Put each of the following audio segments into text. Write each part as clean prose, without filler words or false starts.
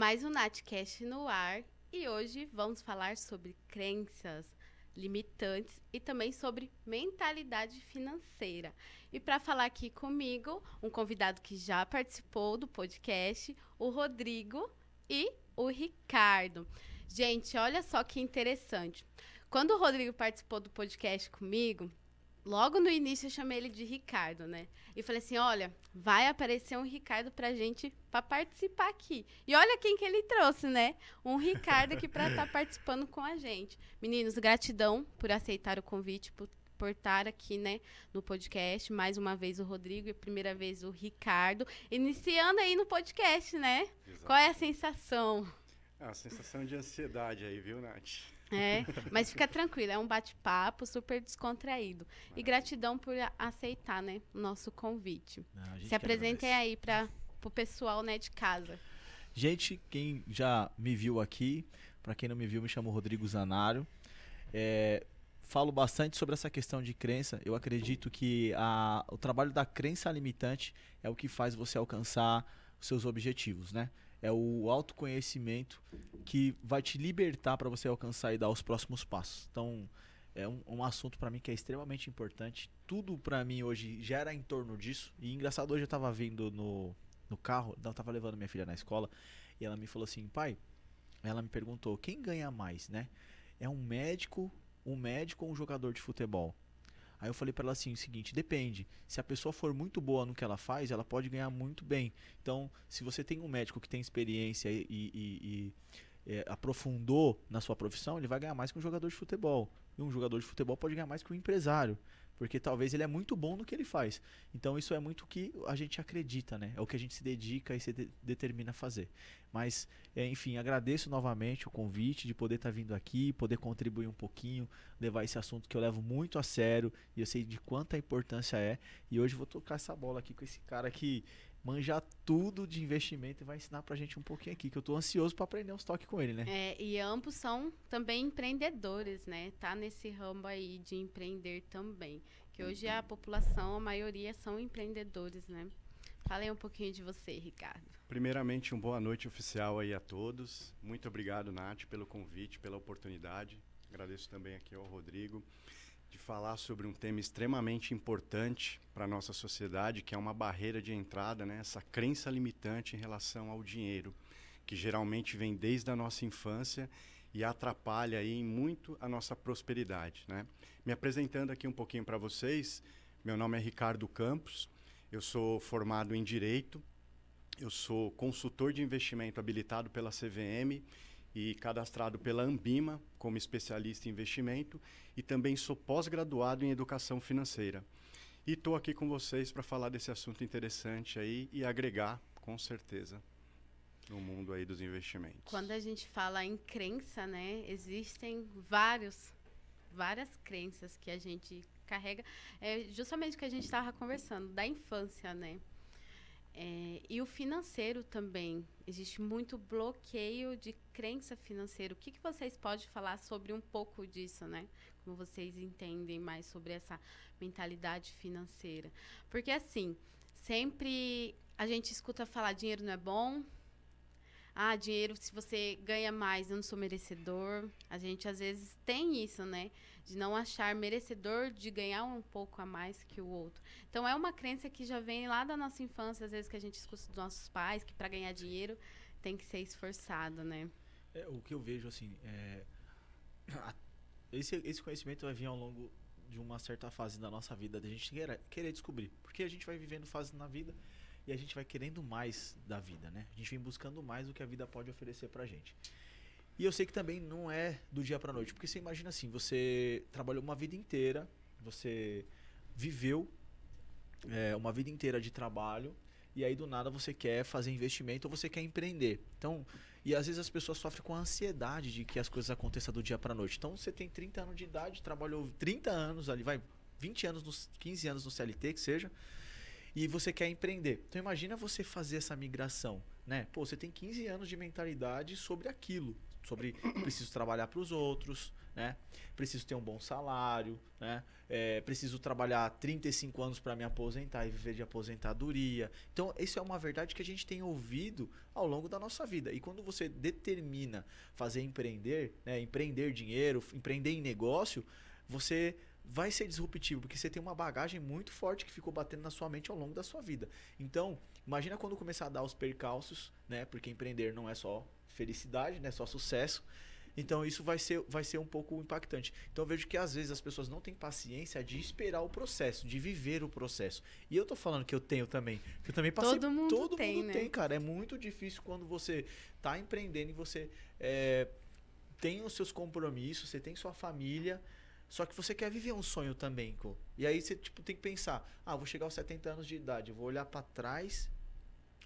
Mais um Natcast no ar e hoje vamos falar sobre crenças limitantes e também sobre mentalidade financeira. E para falar aqui comigo, um convidado que já participou do podcast, o Rodrigo e o Ricardo. Gente, olha só que interessante. Quando o Rodrigo participou do podcast comigo, logo no início eu chamei ele de Ricardo, né? E falei assim, olha, vai aparecer um Ricardo pra gente pra participar aqui. E olha quem que ele trouxe, né? Um Ricardo aqui pra estar participando com a gente. Meninos, gratidão por aceitar o convite, por estar aqui, né, no podcast. Mais uma vez o Rodrigo e a primeira vez o Ricardo. Iniciando aí no podcast, né? Exato. Qual é a sensação? A sensação de ansiedade aí, viu, Nath? É, mas fica tranquilo, é um bate-papo super descontraído. E gratidão por aceitar, né, o nosso convite. Se apresentem aí para o pessoal, né, de casa. Gente, quem já me viu aqui, para quem não me viu, me chamo Rodrigo Zanário. Falo bastante sobre essa questão de crença. Eu acredito que o trabalho da crença limitante é o que faz você alcançar os seus objetivos, né? É o autoconhecimento que vai te libertar para você alcançar e dar os próximos passos. Então, é um assunto para mim que é extremamente importante. Tudo para mim hoje gera em torno disso. E engraçado, hoje eu estava vindo no carro, eu estava levando minha filha na escola, e ela me falou assim, pai, ela me perguntou, quem ganha mais, né? É um médico ou um jogador de futebol? Aí eu falei para ela assim, o seguinte, depende. Se a pessoa for muito boa no que ela faz, ela pode ganhar muito bem. Então, se você tem um médico que tem experiência e aprofundou na sua profissão, ele vai ganhar mais que um jogador de futebol. E um jogador de futebol pode ganhar mais que um empresário, porque talvez ele é muito bom no que ele faz. Então, isso é muito o que a gente acredita, né? É o que a gente se dedica e se determina a fazer. Mas, enfim, agradeço novamente o convite de poder estar vindo aqui, poder contribuir um pouquinho, levar esse assunto que eu levo muito a sério e eu sei de quanta importância é. E hoje vou tocar essa bola aqui com esse cara que manja tudo de investimento e vai ensinar pra gente um pouquinho aqui, que eu tô ansioso para aprender uns toques com ele, né? E ambos são também empreendedores, né? Tá nesse ramo aí de empreender também. Que hoje a população, a maioria são empreendedores, né? Fala aí um pouquinho de você, Ricardo. Primeiramente, boa noite oficial aí a todos. Muito obrigado, Nath, pelo convite, pela oportunidade. Agradeço também aqui ao Rodrigo de falar sobre um tema extremamente importante para a nossa sociedade, que é uma barreira de entrada, né? Essa crença limitante em relação ao dinheiro, que geralmente vem desde a nossa infância e atrapalha aí muito a nossa prosperidade, né? Me apresentando aqui um pouquinho para vocês, meu nome é Ricardo Campos, eu sou formado em Direito, eu sou consultor de investimento habilitado pela CVM e cadastrado pela Ambima como especialista em investimento e também sou pós-graduado em educação financeira. E estou aqui com vocês para falar desse assunto interessante aí e agregar, com certeza, no mundo aí dos investimentos. Quando a gente fala em crença, né, existem várias crenças que a gente carrega, justamente o que a gente estava conversando, da infância, né? E o financeiro também, existe muito bloqueio de crença financeira. O que vocês podem falar sobre um pouco disso, né? Como vocês entendem mais sobre essa mentalidade financeira? Porque assim, sempre a gente escuta falar dinheiro não é bom. Ah, dinheiro, se você ganha mais, eu não sou merecedor. A gente às vezes tem isso, né? De não achar merecedor de ganhar um pouco a mais que o outro. Então, é uma crença que já vem lá da nossa infância, às vezes que a gente escuta dos nossos pais, que para ganhar dinheiro tem que ser esforçado, né? O que eu vejo, assim, esse conhecimento vai vir ao longo de uma certa fase da nossa vida, da gente querer descobrir. Porque a gente vai vivendo fases na vida e a gente vai querendo mais da vida, né? A gente vem buscando mais do que a vida pode oferecer pra gente. E eu sei que também não é do dia pra noite, porque você imagina assim, você trabalhou uma vida inteira, você viveu uma vida inteira de trabalho, e aí do nada você quer fazer investimento ou você quer empreender. Então, e às vezes as pessoas sofrem com a ansiedade de que as coisas aconteçam do dia pra noite. Então você tem 30 anos de idade, trabalhou 30 anos ali, 20 anos, 15 anos no CLT, que seja, e você quer empreender. Então imagina você fazer essa migração, né? Pô, você tem 15 anos de mentalidade sobre aquilo. sobre preciso trabalhar para os outros, né? Preciso ter um bom salário, né? Preciso trabalhar 35 anos para me aposentar e viver de aposentadoria. Então, isso é uma verdade que a gente tem ouvido ao longo da nossa vida. E quando você determina fazer empreender, né? Empreender dinheiro, empreender em negócio, você vai ser disruptivo, porque você tem uma bagagem muito forte que ficou batendo na sua mente ao longo da sua vida. Então, imagina quando começar a dar os percalços, né? Porque empreender não é só felicidade, né? Só sucesso. Então isso vai ser um pouco impactante. Então eu vejo que às vezes as pessoas não têm paciência de esperar o processo, de viver o processo. E eu tô falando que eu tenho também. Que eu também passei. Todo mundo tem, né? Cara. É muito difícil quando você tá empreendendo e você tem os seus compromissos, você tem sua família, só que você quer viver um sonho também, pô. E aí você tem que pensar, vou chegar aos 70 anos de idade, eu vou olhar para trás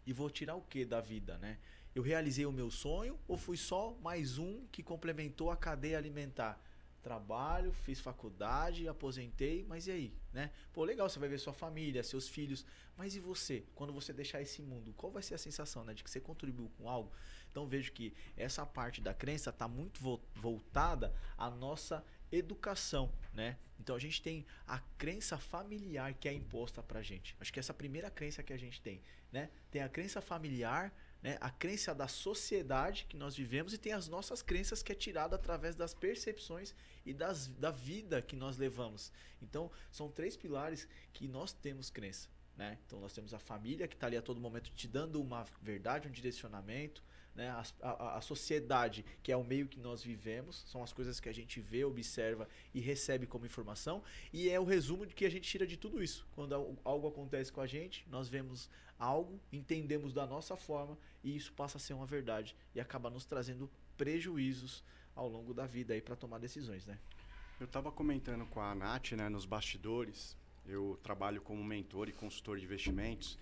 e vou tirar o que da vida, né? Eu realizei o meu sonho ou fui só mais um que complementou a cadeia alimentar? Trabalho, fiz faculdade, aposentei, mas e aí, né? Pô, legal, você vai ver sua família, seus filhos, mas e você? Quando você deixar esse mundo, qual vai ser a sensação, né? De que você contribuiu com algo? Então vejo que essa parte da crença está muito voltada à nossa educação, né? Então a gente tem a crença familiar que é imposta pra gente. Acho que essa é a primeira crença que a gente tem, né? Tem a crença familiar, né? A crença da sociedade que nós vivemos e tem as nossas crenças que é tirada através das percepções e da vida que nós levamos. Então, são 3 pilares que nós temos crença, né? Então, nós temos a família que está ali a todo momento te dando uma verdade, um direcionamento, né? A sociedade, que é o meio que nós vivemos, são as coisas que a gente vê, observa e recebe como informação, e é o resumo de que a gente tira de tudo isso. Quando algo acontece com a gente, nós vemos algo, entendemos da nossa forma e isso passa a ser uma verdade e acaba nos trazendo prejuízos ao longo da vida aí para tomar decisões, né? Eu estava comentando com a Nath, né, nos bastidores. Eu trabalho como mentor e consultor de investimentos.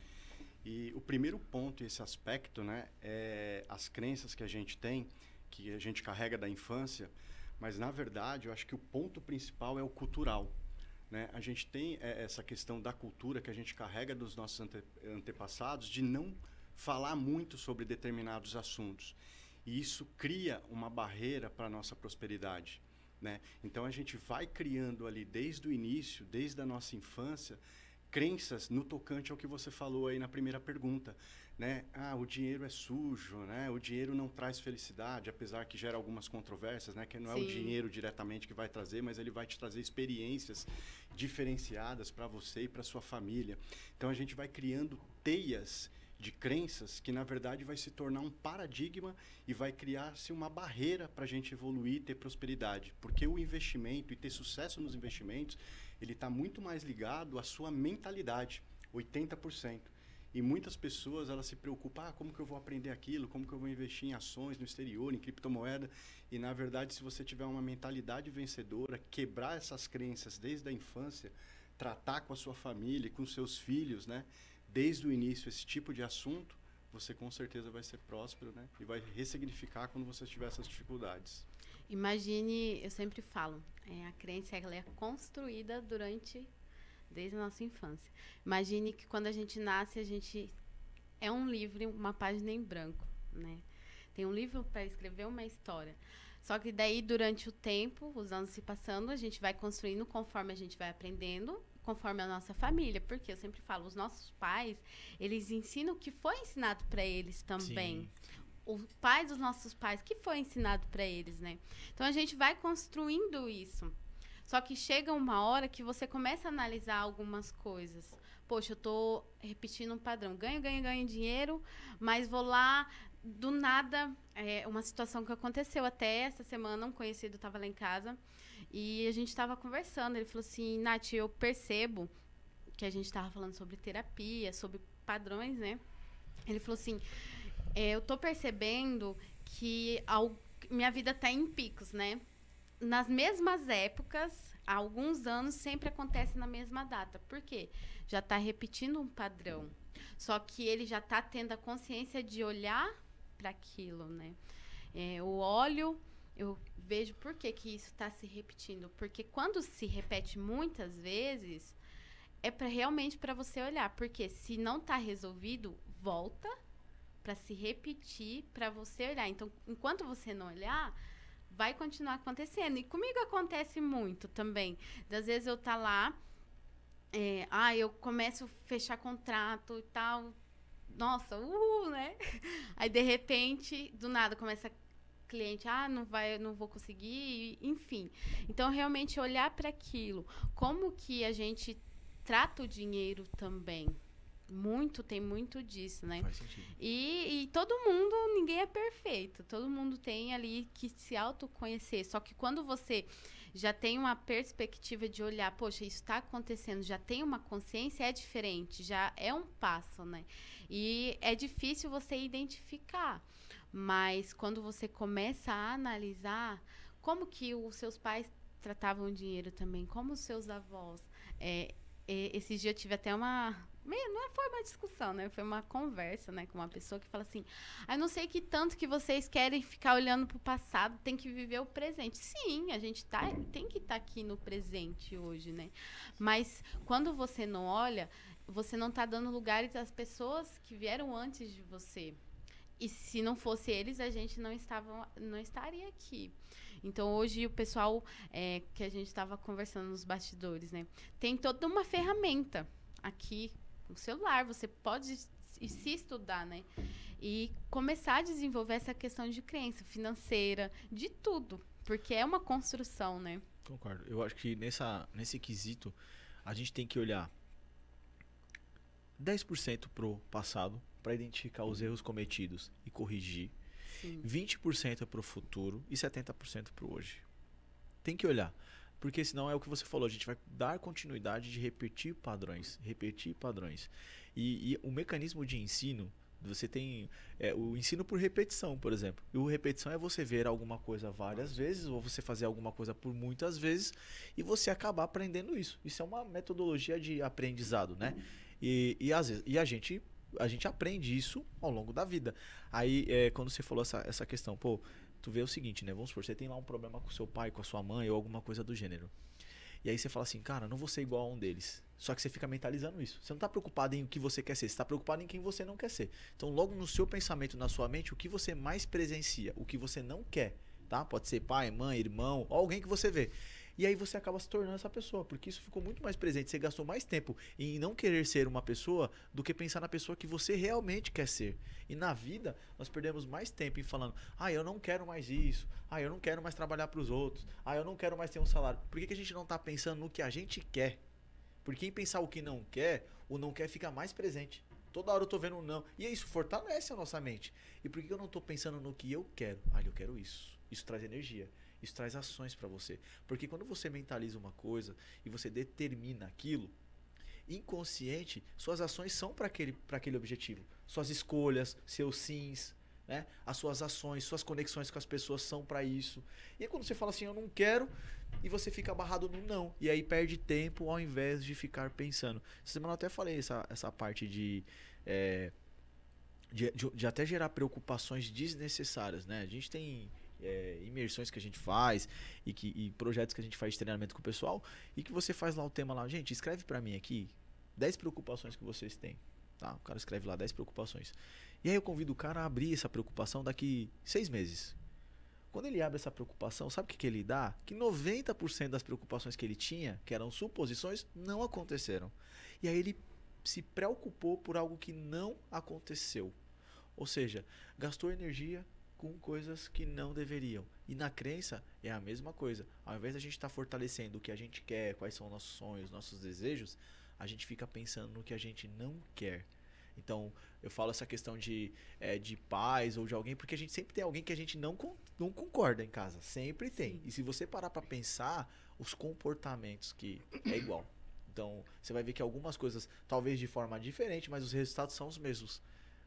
E o primeiro ponto, esse aspecto, né, é as crenças que a gente tem, que a gente carrega da infância, mas na verdade eu acho que o ponto principal é o cultural, né? A gente tem essa questão da cultura que a gente carrega dos nossos antepassados de não falar muito sobre determinados assuntos. E isso cria uma barreira para a nossa prosperidade, né? Então a gente vai criando ali desde o início, desde a nossa infância, crenças no tocante ao que você falou aí na primeira pergunta, né? O dinheiro é sujo, né? O dinheiro não traz felicidade, apesar que gera algumas controvérsias, né? Que não é o dinheiro diretamente que vai trazer, mas ele vai te trazer experiências diferenciadas para você e para sua família. Então a gente vai criando teias de crenças que na verdade vai se tornar um paradigma e vai criar-se uma barreira para a gente evoluir e ter prosperidade, porque o investimento e ter sucesso nos investimentos ele está muito mais ligado à sua mentalidade, 80%. E muitas pessoas elas se preocupam, como que eu vou aprender aquilo, como que eu vou investir em ações no exterior, em criptomoeda. E na verdade, se você tiver uma mentalidade vencedora, quebrar essas crenças desde a infância, tratar com a sua família e com seus filhos, né, desde o início esse tipo de assunto, você com certeza vai ser próspero, né, e vai ressignificar quando você tiver essas dificuldades. Imagine, eu sempre falo, a crença ela é construída desde a nossa infância. Imagine que quando a gente nasce, a gente é um livro, uma página em branco, né? Tem um livro para escrever uma história. Só que daí, durante o tempo, os anos se passando, a gente vai construindo conforme a gente vai aprendendo, conforme a nossa família. Porque eu sempre falo, os nossos pais, eles ensinam o que foi ensinado para eles também. Sim. Os pais dos nossos pais, que foi ensinado para eles, né? Então, a gente vai construindo isso. Só que chega uma hora que você começa a analisar algumas coisas. Poxa, eu tô repetindo um padrão. Ganho dinheiro, mas vou lá, do nada, uma situação que aconteceu até essa semana, um conhecido estava lá em casa e a gente estava conversando. Ele falou assim, Nath, eu percebo que a gente estava falando sobre terapia, sobre padrões, né? Ele falou assim... eu tô percebendo que minha vida tá em picos, né? Nas mesmas épocas, há alguns anos, sempre acontece na mesma data. Por quê? Já tá repetindo um padrão. Só que ele já tá tendo a consciência de olhar para aquilo, né? Eu olho, eu vejo por que isso está se repetindo. Porque quando se repete muitas vezes, realmente para você olhar. Porque se não tá resolvido, volta para se repetir, para você olhar. Então, enquanto você não olhar, vai continuar acontecendo. E comigo acontece muito também. Às vezes eu tá lá, eu começo a fechar contrato e tal. Nossa, né? Aí, de repente, do nada, começa cliente, não vou conseguir, enfim. Então, realmente, olhar para aquilo. Como que a gente trata o dinheiro também. Tem muito disso, né? Faz sentido. E todo mundo, ninguém é perfeito. Todo mundo tem ali que se autoconhecer. Só que quando você já tem uma perspectiva de olhar, poxa, isso está acontecendo, já tem uma consciência, é diferente, já é um passo, né? E é difícil você identificar. Mas quando você começa a analisar como que os seus pais tratavam o dinheiro também, como os seus avós. Esses dias eu tive até não foi uma discussão, né? Foi uma conversa, né? Com uma pessoa que fala assim, eu não sei que tanto que vocês querem ficar olhando pro passado, tem que viver o presente. Sim, a gente tem que estar aqui no presente hoje, né? Mas quando você não olha, você não tá dando lugares às pessoas que vieram antes de você. E se não fosse eles, a gente não estaria aqui. Então, hoje, o pessoal que a gente estava conversando nos bastidores, né? Tem toda uma ferramenta aqui no celular. Você pode se estudar, né? E começar a desenvolver essa questão de crença financeira, de tudo. Porque é uma construção, né? Concordo. Eu acho que nesse quesito, a gente tem que olhar 10% pro passado, para identificar os erros cometidos e corrigir. Sim. 20% para o futuro e 70% para o hoje. Tem que olhar. Porque senão é o que você falou, a gente vai dar continuidade de repetir padrões. E o mecanismo de ensino, você tem o ensino por repetição, por exemplo. E o repetição é você ver alguma coisa várias vezes, ou você fazer alguma coisa por muitas vezes, e você acabar aprendendo isso. Isso é uma metodologia de aprendizado, né? E às vezes, a gente aprende isso ao longo da vida. Aí, quando você falou essa questão, tu vê o seguinte, né? Vamos supor, você tem lá um problema com seu pai, com a sua mãe ou alguma coisa do gênero. E aí você fala assim, cara, não vou ser igual a um deles. Só que você fica mentalizando isso. Você não está preocupado em o que você quer ser, você está preocupado em quem você não quer ser. Então, logo no seu pensamento, na sua mente, o que você mais presencia, o que você não quer, tá? Pode ser pai, mãe, irmão, ou alguém que você vê. E aí você acaba se tornando essa pessoa, porque isso ficou muito mais presente. Você gastou mais tempo em não querer ser uma pessoa do que pensar na pessoa que você realmente quer ser. E na vida, nós perdemos mais tempo em falando, eu não quero mais isso, eu não quero mais trabalhar para os outros, eu não quero mais ter um salário. Por que a gente não está pensando no que a gente quer? Porque em pensar o que não quer, o não quer fica mais presente. Toda hora eu tô vendo um não. E isso fortalece a nossa mente. E por que eu não tô pensando no que eu quero? Eu quero isso. Isso traz energia. Isso traz ações para você. Porque quando você mentaliza uma coisa e você determina aquilo, inconsciente, suas ações são para aquele objetivo. Suas escolhas, seus sims, né? As suas ações, suas conexões com as pessoas são para isso. E aí quando você fala assim, eu não quero, e você fica abarrado no não. E aí perde tempo ao invés de ficar pensando. Essa semana eu até falei essa parte de até gerar preocupações desnecessárias, né? A gente tem imersões que a gente faz e projetos que a gente faz de treinamento com o pessoal e que você faz lá o tema lá, gente, escreve pra mim aqui 10 preocupações que vocês têm, tá? O cara escreve lá 10 preocupações e aí eu convido o cara a abrir essa preocupação daqui 6 meses. Quando ele abre essa preocupação, sabe o que ele dá? Que 90% das preocupações que ele tinha, que eram suposições, não aconteceram. E aí ele se preocupou por algo que não aconteceu, ou seja, gastou energia com coisas que não deveriam. E na crença é a mesma coisa. Ao invés de a gente estar fortalecendo o que a gente quer, quais são nossos sonhos, nossos desejos, a gente fica pensando no que a gente não quer. Então, eu falo essa questão de pais ou de alguém, porque a gente sempre tem alguém que a gente não concorda em casa. Sempre tem. Sim. E se você parar para pensar, os comportamentos que é igual. Então, você vai ver que algumas coisas, talvez de forma diferente, mas os resultados são os mesmos.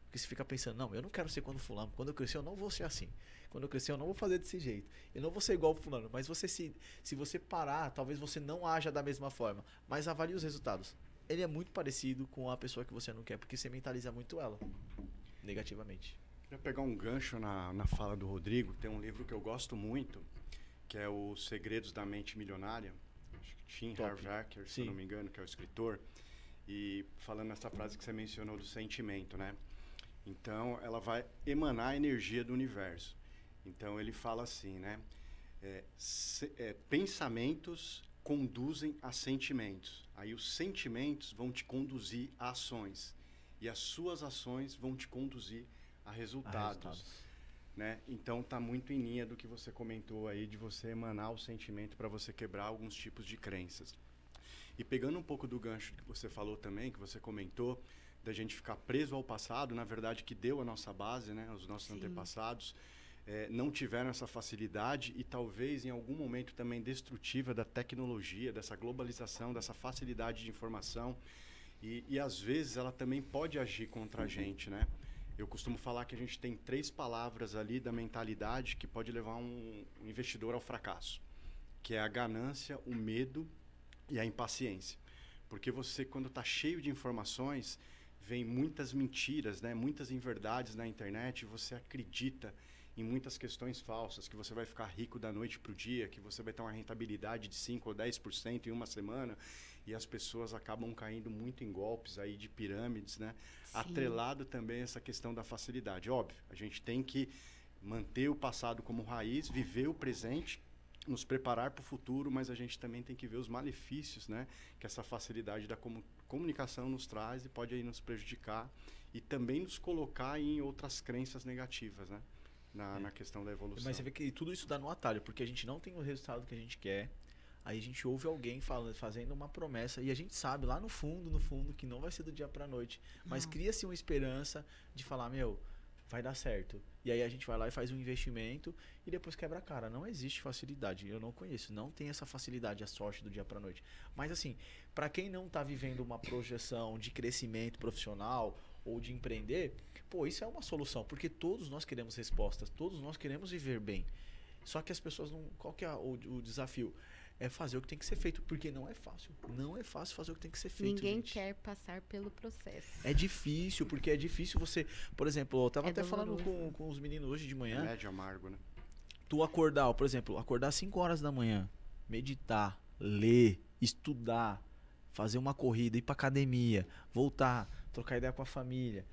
Porque você fica pensando, não, eu não quero ser quando fulano. Quando eu crescer eu não vou ser assim. Quando eu crescer eu não vou fazer desse jeito. Eu não vou ser igual o fulano. Mas você se você parar, talvez você não haja da mesma forma. Mas avalie os resultados. Ele é muito parecido com a pessoa que você não quer, porque você mentaliza muito ela, negativamente. Queria pegar um gancho na fala do Rodrigo. Tem um livro que eu gosto muito, que é Os Segredos da Mente Milionária. Acho que Tim Harv Eker, se eu não me engano, que é o escritor. E falando nessa frase que você mencionou do sentimento, né? Então, ela vai emanar a energia do universo. Então, ele fala assim, né? Pensamentos conduzem a sentimentos. Aí os sentimentos vão te conduzir a ações. E as suas ações vão te conduzir a resultados. Né? Então está muito em linha do que você comentou aí, de você emanar o sentimento para você quebrar alguns tipos de crenças. E pegando um pouco do gancho que você falou também, que você comentou, da gente ficar preso ao passado, na verdade que deu a nossa base, né? Os nossos antepassados não tiveram essa facilidade e talvez em algum momento também destrutiva da tecnologia, dessa globalização, dessa facilidade de informação. E às vezes ela também pode agir contra a gente, né? Eu costumo falar que a gente tem 3 palavras ali da mentalidade que pode levar um investidor ao fracasso, que é a ganância, o medo e a impaciência. Porque você, quando está cheio de informações, vem muitas mentiras, né? Muitas inverdades na internet, e você acredita em muitas questões falsas, que você vai ficar rico da noite para o dia, que você vai ter uma rentabilidade de 5 ou 10% em uma semana, e as pessoas acabam caindo muito em golpes aí de pirâmides, né? Sim. Atrelado também essa questão da facilidade. Óbvio, a gente tem que manter o passado como raiz, viver o presente, nos preparar para o futuro, mas a gente também tem que ver os malefícios, né? Que essa facilidade da comunicação nos traz e pode aí nos prejudicar e também nos colocar em outras crenças negativas, né? Na questão da evolução. Mas você vê que tudo isso dá no atalho, porque a gente não tem o resultado que a gente quer. Aí a gente ouve alguém fazendo uma promessa e a gente sabe lá no fundo, que não vai ser do dia pra noite. Mas cria-se uma esperança de falar, meu, vai dar certo. E aí a gente vai lá e faz um investimento e depois quebra a cara. Não existe facilidade, eu não conheço. Não tem essa facilidade, a sorte do dia pra noite. Mas assim, pra quem não tá vivendo uma projeção de crescimento profissional ou de empreender, pô, isso é uma solução. Porque todos nós queremos respostas, todos nós queremos viver bem. Só que as pessoas não... Qual que é o desafio? É fazer o que tem que ser feito, porque não é fácil. Não é fácil fazer o que tem que ser feito. Ninguém quer passar pelo processo. É difícil, porque é difícil você... Por exemplo, eu tava até falando com os meninos hoje de manhã. Remédio amargo, né? Tu acordar, por exemplo, acordar às 5 horas da manhã, meditar, ler, estudar, fazer uma corrida, ir pra academia, voltar, trocar ideia com a família,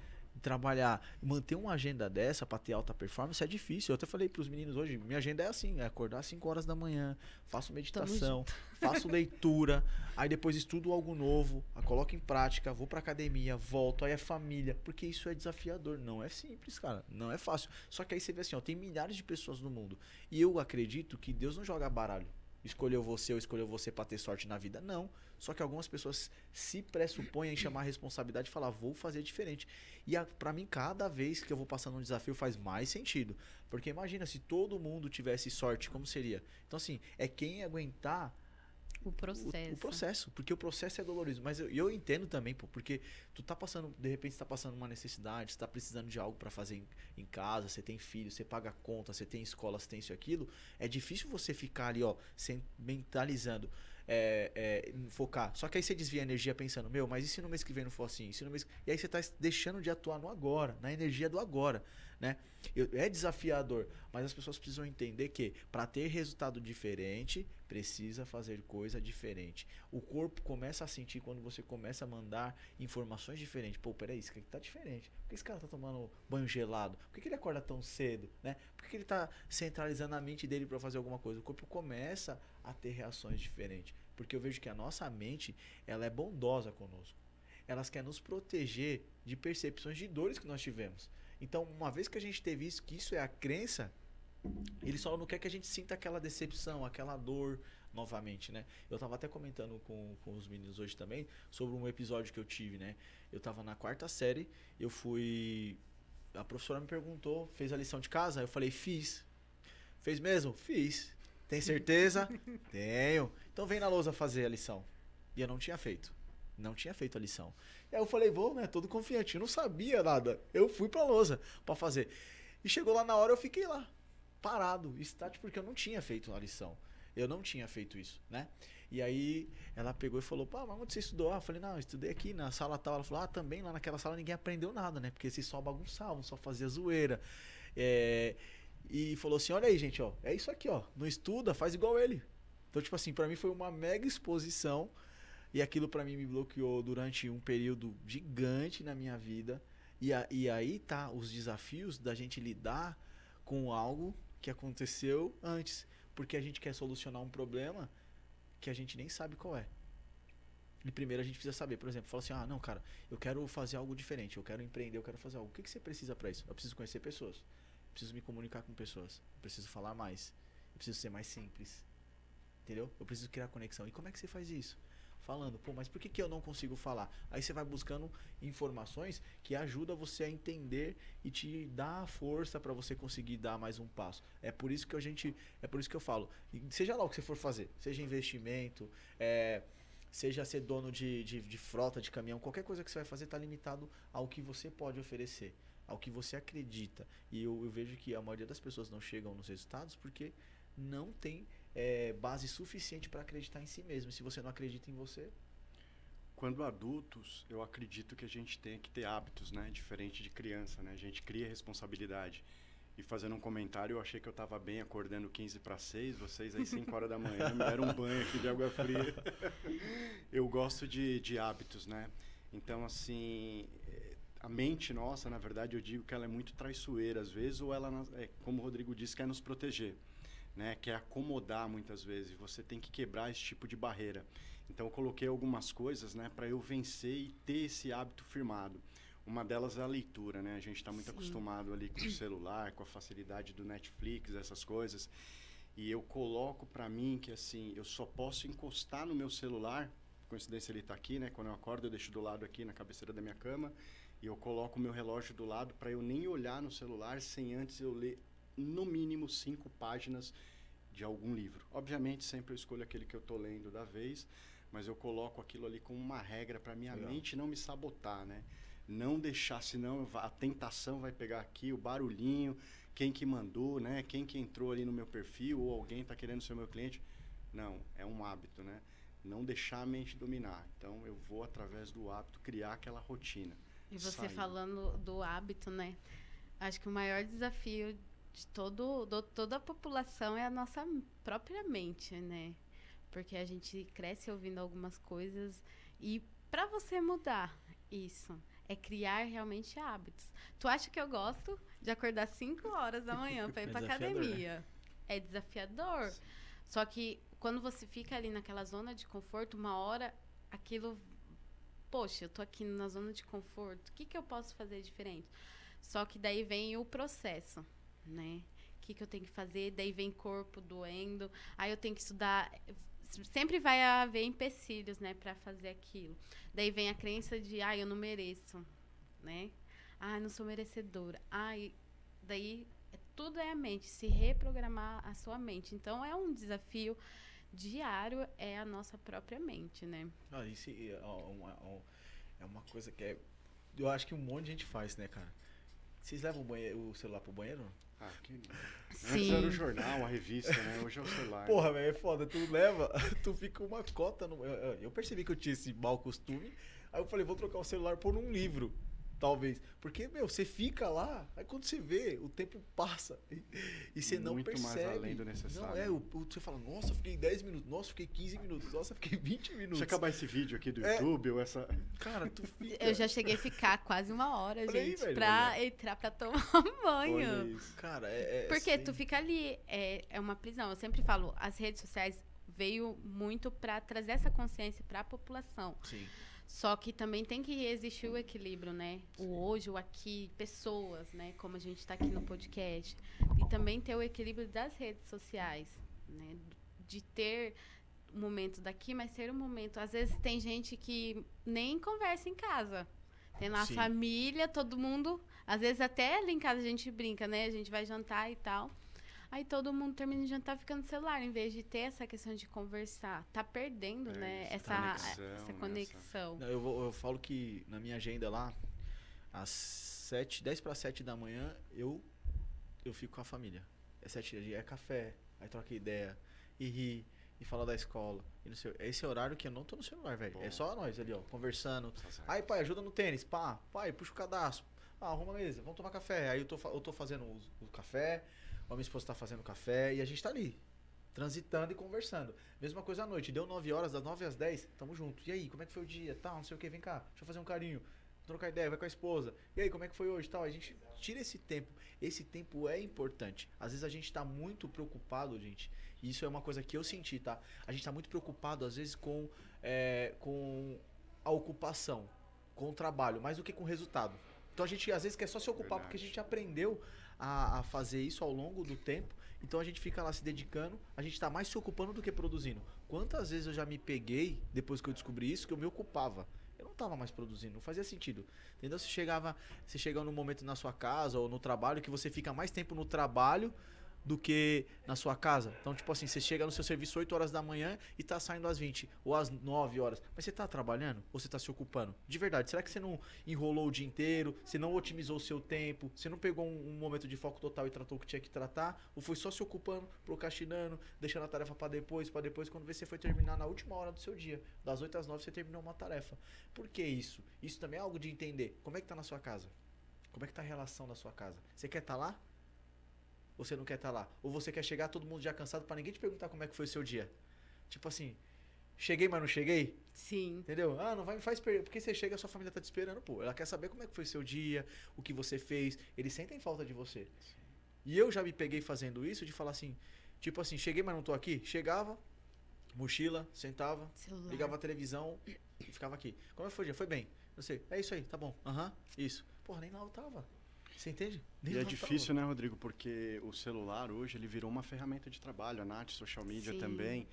trabalhar, manter uma agenda dessa para ter alta performance é difícil. Eu até falei para os meninos hoje, minha agenda é assim, é acordar às 5 horas da manhã, faço meditação, faço leitura, aí depois estudo algo novo, coloco em prática, vou para academia, volto, aí é família, porque isso é desafiador, não é simples, cara, não é fácil. Só que aí você vê assim, ó, tem milhares de pessoas no mundo e eu acredito que Deus não joga baralho. Escolheu você ou escolheu você para ter sorte na vida, não. Só que algumas pessoas se pressupõem em chamar a responsabilidade e falar, vou fazer diferente. E para mim, cada vez que eu vou passando um desafio faz mais sentido. Porque imagina, se todo mundo tivesse sorte, como seria? Então assim, é quem aguentar o processo. Porque o processo é doloroso. Mas eu entendo também, pô, porque tu tá passando, de repente você tá passando uma necessidade, você tá precisando de algo para fazer em casa, você tem filho, você paga conta, você tem escola, você tem isso e aquilo. É difícil você ficar ali, ó, mentalizando, focar. Só que aí você desvia a energia pensando, meu, mas e se no mês que vem não for assim? E, se no mês... e aí você tá deixando de atuar no agora, na energia do agora, né? É desafiador, mas as pessoas precisam entender que para ter resultado diferente, precisa fazer coisa diferente. O corpo começa a sentir quando você começa a mandar informações diferentes. Pô, peraí, isso aqui tá diferente. Por que esse cara tá tomando banho gelado? Por que ele acorda tão cedo, né? Por que ele tá centralizando a mente dele para fazer alguma coisa? O corpo começa a ter reações diferentes. Porque eu vejo que a nossa mente, ela é bondosa conosco. Elas querem nos proteger de percepções de dores que nós tivemos. Então, uma vez que a gente teve isso, que isso é a crença, ele só não quer que a gente sinta aquela decepção, aquela dor novamente, né? Eu tava até comentando com os meninos hoje também sobre um episódio que eu tive, né? Eu tava na 4ª série, eu fui... A professora me perguntou, fez a lição de casa? Eu falei, fiz. Fez mesmo? Fiz. Tem certeza? Tenho. Então vem na lousa fazer a lição. E eu não tinha feito. Não tinha feito a lição. E aí eu falei, vou, né? Todo confiante. Eu não sabia nada. Eu fui pra lousa pra fazer. E chegou lá na hora, eu fiquei lá, parado, estático, porque eu não tinha feito a lição. Eu não tinha feito isso, né? E aí ela pegou e falou, pá, mas onde você estudou? Ah, eu falei, não, eu estudei aqui na sala tal. Ela falou, também lá naquela sala ninguém aprendeu nada, né? Porque vocês só bagunçavam, só fazia zoeira. E falou assim, olha aí, gente, ó, é isso aqui, ó. Não estuda, faz igual ele. Então, tipo assim, pra mim foi uma mega exposição. E aquilo pra mim me bloqueou durante um período gigante na minha vida. E aí tá os desafios da gente lidar com algo que aconteceu antes. Porque a gente quer solucionar um problema que a gente nem sabe qual é. E primeiro a gente precisa saber, por exemplo, fala assim, não, cara, eu quero fazer algo diferente, eu quero empreender, eu quero fazer algo. O que você precisa para isso? Eu preciso conhecer pessoas, eu preciso me comunicar com pessoas, eu preciso falar mais, eu preciso ser mais simples, entendeu? Eu preciso criar conexão. E como é que você faz isso? Falando, pô, mas por que eu não consigo falar? Aí você vai buscando informações que ajudam você a entender e te dá força para você conseguir dar mais um passo. É por isso que é por isso que eu falo, seja lá o que você for fazer, seja investimento, seja ser dono de frota, de caminhão, qualquer coisa que você vai fazer está limitado ao que você pode oferecer, ao que você acredita. E eu vejo que a maioria das pessoas não chegam nos resultados porque não tem base suficiente para acreditar em si mesmo. Se você não acredita em você... Quando adultos, eu acredito que a gente tem que ter hábitos, né? Diferente de criança, né? A gente cria responsabilidade. E fazendo um comentário, eu achei que eu estava bem acordando 15:06, vocês aí 5 horas da manhã me deram um banho aqui de água fria. Eu gosto de hábitos, né? Então, assim, a mente nossa, na verdade, eu digo que ela é muito traiçoeira às vezes, ou ela, como o Rodrigo disse, quer nos proteger, né? Quer acomodar muitas vezes. Você tem que quebrar esse tipo de barreira. Então, eu coloquei algumas coisas, né, para eu vencer e ter esse hábito firmado. Uma delas é a leitura, né? A gente está muito acostumado ali com o celular, com a facilidade do Netflix, essas coisas. E eu coloco para mim que, assim, eu só posso encostar no meu celular, coincidência ele está aqui, né? Quando eu acordo, eu deixo do lado aqui, na cabeceira da minha cama, e eu coloco o meu relógio do lado para eu nem olhar no celular sem antes eu ler, no mínimo, 5 páginas de algum livro. Obviamente, sempre eu escolho aquele que eu estou lendo da vez, mas eu coloco aquilo ali como uma regra para minha mente não me sabotar, né? Não deixar, senão a tentação vai pegar aqui, o barulhinho, quem que mandou, né? Quem que entrou ali no meu perfil, ou alguém está querendo ser meu cliente. Não, é um hábito, né? Não deixar a mente dominar. Então, eu vou, através do hábito, criar aquela rotina. E você falando do hábito, né? Acho que o maior desafio de toda a população é a nossa própria mente, né? Porque a gente cresce ouvindo algumas coisas e para você mudar isso... é criar realmente hábitos. Tu acha que eu gosto de acordar 5 horas da manhã para ir para academia? Né? É desafiador. Sim. Só que quando você fica ali naquela zona de conforto, uma hora aquilo... Poxa, eu tô aqui na zona de conforto, o que eu posso fazer diferente? Só que daí vem o processo, né? O que eu tenho que fazer? Daí vem corpo doendo, aí eu tenho que estudar... Sempre vai haver empecilhos, né, para fazer aquilo. Daí vem a crença de, eu não mereço, né? Não sou merecedora. Daí tudo é a mente, se reprogramar a sua mente. Então, é um desafio diário, é a nossa própria mente, né? Isso é uma coisa que eu acho que um monte de gente faz, né, cara? Vocês levam o celular pro banheiro? Antes era o jornal, a revista, né? Hoje é o celular. Porra, velho, é foda. Tu leva, tu fica uma cota. Eu percebi que eu tinha esse mau costume. Aí eu falei, vou trocar o celular por um livro. Talvez. Porque, você fica lá, aí quando você vê, o tempo passa. E você não percebe. Muito mais além do necessário. Não, você fala, nossa, eu fiquei 10 minutos, nossa, eu fiquei 15 minutos, nossa, eu fiquei 20 minutos. Deixa eu acabar esse vídeo aqui do YouTube ou essa... Cara, tu fica... Eu já cheguei a ficar quase 1 hora, olha gente, aí, velho, pra entrar pra tomar banho. Olha isso. Cara, Porque assim... tu fica ali, é uma prisão. Eu sempre falo, as redes sociais veio muito pra trazer essa consciência pra população. Sim. Só que também tem que existir o equilíbrio, né? O hoje, o aqui, pessoas, né? Como a gente está aqui no podcast. E também ter o equilíbrio das redes sociais, né? De ter um momento daqui, mas ter um momento... Às vezes tem gente que nem conversa em casa. Tem lá a família, todo mundo... Às vezes até ali em casa a gente brinca, né? A gente vai jantar e tal. Aí todo mundo termina de jantar ficando no celular, em vez de ter essa questão de conversar. Tá perdendo, né? Essa conexão. Não, eu falo que na minha agenda lá, às 10 para 7 da manhã, eu fico com a família. É café, aí troca ideia, e ri, e fala da escola. E não sei, é esse horário que eu não tô no celular, velho. É só nós ali, ó, conversando. Aí, pai, ajuda no tênis. Pá, pai, puxa o cadastro. Arruma a mesa, vamos tomar café. Aí eu tô fazendo o café... A minha esposa tá fazendo café e a gente tá ali, transitando e conversando. Mesma coisa à noite, deu 9 horas, das 9 às 10, tamo junto. E aí, como é que foi o dia? Tal, não sei o que, vem cá, deixa eu fazer um carinho. trocar ideia, vai com a esposa. E aí, como é que foi hoje, tal? A gente tira esse tempo. Esse tempo é importante. Às vezes a gente tá muito preocupado, gente. E isso é uma coisa que eu senti, tá? A gente tá muito preocupado, às vezes, com a ocupação, com o trabalho, mais do que com o resultado. Então a gente, às vezes, quer só se ocupar porque a gente aprendeu a fazer isso ao longo do tempo. Então a gente fica lá se dedicando, a gente tá mais se ocupando do que produzindo. Quantas vezes eu já me peguei, depois que eu descobri isso, que eu me ocupava. Eu não tava mais produzindo, não fazia sentido. Entendeu? Você chega num momento na sua casa ou no trabalho que você fica mais tempo no trabalho do que na sua casa. Então, tipo assim, você chega no seu serviço 8 horas da manhã e tá saindo às 20 ou às 9 horas. Mas você tá trabalhando ou você tá se ocupando? De verdade, será que você não enrolou o dia inteiro? Você não otimizou o seu tempo? Você não pegou um momento de foco total e tratou o que tinha que tratar? Ou foi só se ocupando, procrastinando, deixando a tarefa pra depois, quando você foi terminar na última hora do seu dia? Das 8 às 9 você terminou uma tarefa. Por que isso? Isso também é algo de entender. Como é que tá na sua casa? Como é que tá a relação da sua casa? Você quer estar lá? Ou você não quer estar lá? Ou você quer chegar todo mundo já cansado pra ninguém te perguntar como é que foi o seu dia? Tipo assim, cheguei, mas não cheguei? Sim. Entendeu? Ah, não vai me faz perder. Porque você chega, a sua família tá te esperando, pô. Ela quer saber como é que foi o seu dia, o que você fez. Eles sentem falta de você. Sim. E eu já me peguei fazendo isso, de falar assim, tipo assim, cheguei, mas não tô aqui? Chegava, mochila, sentava, Celular. ligava a televisão e ficava aqui. Como é que foi o dia? Foi bem. Não sei. É isso aí, tá bom. Isso. Porra, nem lá eu tava. Você entende? E é difícil, né, Rodrigo? Porque o celular hoje ele virou uma ferramenta de trabalho. A Nath, social media Sim. também.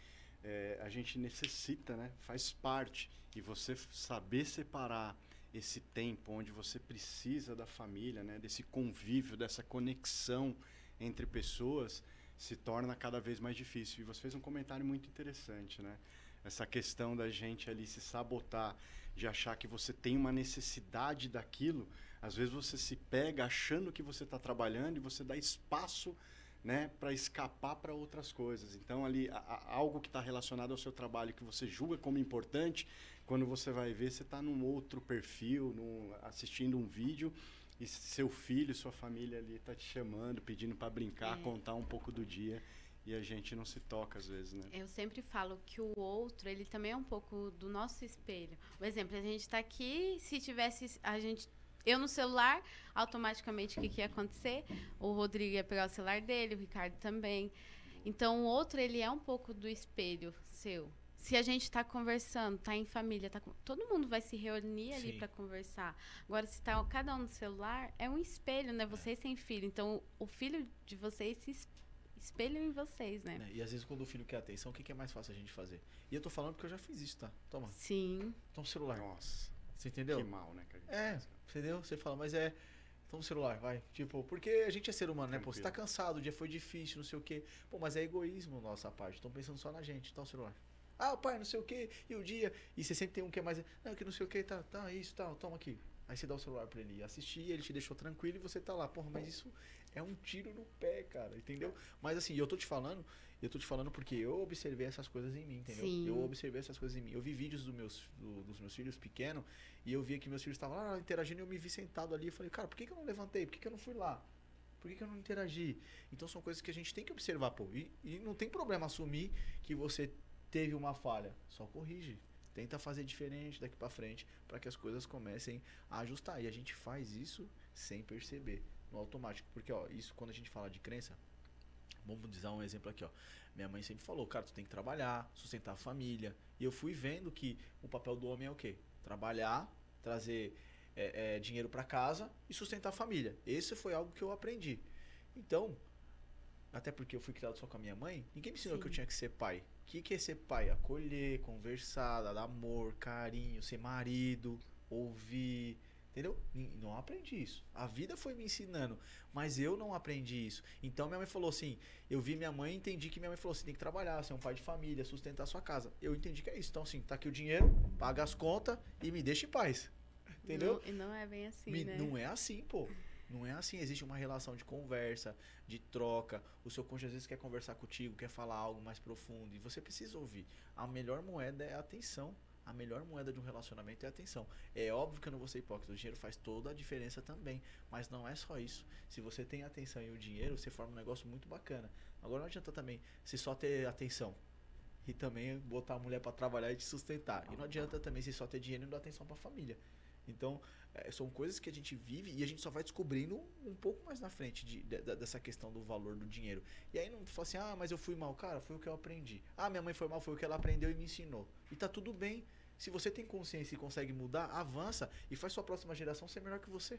A gente necessita, né? Faz parte. E você saber separar esse tempo onde você precisa da família, né? Desse convívio, dessa conexão entre pessoas, se torna cada vez mais difícil. E você fez um comentário muito interessante, né? Essa questão da gente ali se sabotar, de achar que você tem uma necessidade daquilo. Às vezes você se pega achando que você está trabalhando e você dá espaço, né, para escapar para outras coisas. Então, ali, algo que está relacionado ao seu trabalho que você julga como importante, quando você vai ver, você está num outro perfil, assistindo um vídeo e seu filho, sua família ali está te chamando, pedindo para brincar, contar um pouco do dia. E a gente não se toca às vezes, né? Eu sempre falo que o outro, ele também é um pouco do nosso espelho. Por exemplo, a gente tá aqui, se tivesse eu no celular, automaticamente o que ia acontecer? O Rodrigo ia pegar o celular dele, o Ricardo também. Então, o outro, ele é um pouco do espelho seu. Se a gente tá conversando, tá em família, todo mundo vai se reunir ali para conversar. Agora, se tá cada um no celular, é um espelho, né? Vocês têm filho, então o filho de vocês se espelham em vocês, né? E às vezes quando o filho quer atenção, o que é mais fácil a gente fazer? E eu tô falando porque eu já fiz isso, tá? Toma. Sim. Toma o celular. Nossa. Você entendeu? Que mal, né, cara? Entendeu? Você fala, mas toma o celular, vai. Tipo, porque a gente é ser humano, né? Pô, você tá cansado, o dia foi difícil, não sei o quê. Pô, mas é egoísmo nossa parte. Estão pensando só na gente. Toma o celular. Ah, pai, não sei o quê. E o dia. E você sempre tem um que é mais. Não, que não sei o quê. Tá, isso, tal. Toma aqui. Aí você dá o celular pra ele assistir, ele te deixou tranquilo e você tá lá. Porra, mas isso é um tiro no pé, cara, entendeu? Mas assim, eu tô te falando porque eu observei essas coisas em mim, entendeu? Sim. Eu observei essas coisas em mim. Eu vi vídeos dos meus filhos pequenos e eu via que meus filhos estavam lá interagindo e eu me vi sentado ali e falei, cara, por que eu não levantei? Por que eu não fui lá? Por que eu não interagi? Então são coisas que a gente tem que observar, pô. E não tem problema assumir que você teve uma falha. Só corrige. Tenta fazer diferente daqui pra frente para que as coisas comecem a ajustar. E a gente faz isso sem perceber, no automático. Porque, ó, isso quando a gente fala de crença, vamos dar um exemplo aqui, ó. Minha mãe sempre falou, cara, tu tem que trabalhar, sustentar a família. E eu fui vendo que o papel do homem é o quê? Trabalhar, trazer dinheiro para casa e sustentar a família. Esse foi algo que eu aprendi. Então, até porque eu fui criado só com a minha mãe, ninguém me ensinou que eu tinha que ser pai. O que é ser pai? Acolher, conversar, dar amor, carinho, ser marido, ouvir, entendeu? Não aprendi isso. A vida foi me ensinando, mas eu não aprendi isso. Então minha mãe falou assim, eu vi minha mãe e entendi que minha mãe falou assim, tem que trabalhar, ser um pai de família, sustentar a sua casa. Eu entendi que é isso. Então assim, tá aqui o dinheiro, paga as contas e me deixa em paz. Entendeu? E não é bem assim, né? Não é assim, pô. Não é assim, existe uma relação de conversa, de troca. O seu cônjuge às vezes quer conversar contigo, quer falar algo mais profundo e você precisa ouvir. A melhor moeda é a atenção. A melhor moeda de um relacionamento é a atenção. É óbvio que eu não vou ser hipócrita, o dinheiro faz toda a diferença também, mas não é só isso. Se você tem atenção e o dinheiro, você forma um negócio muito bacana. Agora não adianta também se só ter atenção e também botar a mulher para trabalhar e te sustentar. E não adianta também se só ter dinheiro e não dar atenção para a família. Então, são coisas que a gente vive e a gente só vai descobrindo um pouco mais na frente dessa questão do valor do dinheiro. E aí não fala assim, mas eu fui mal. Cara, foi o que eu aprendi. Minha mãe foi mal, foi o que ela aprendeu e me ensinou. E tá tudo bem. Se você tem consciência e consegue mudar, avança e faz sua próxima geração ser melhor que você.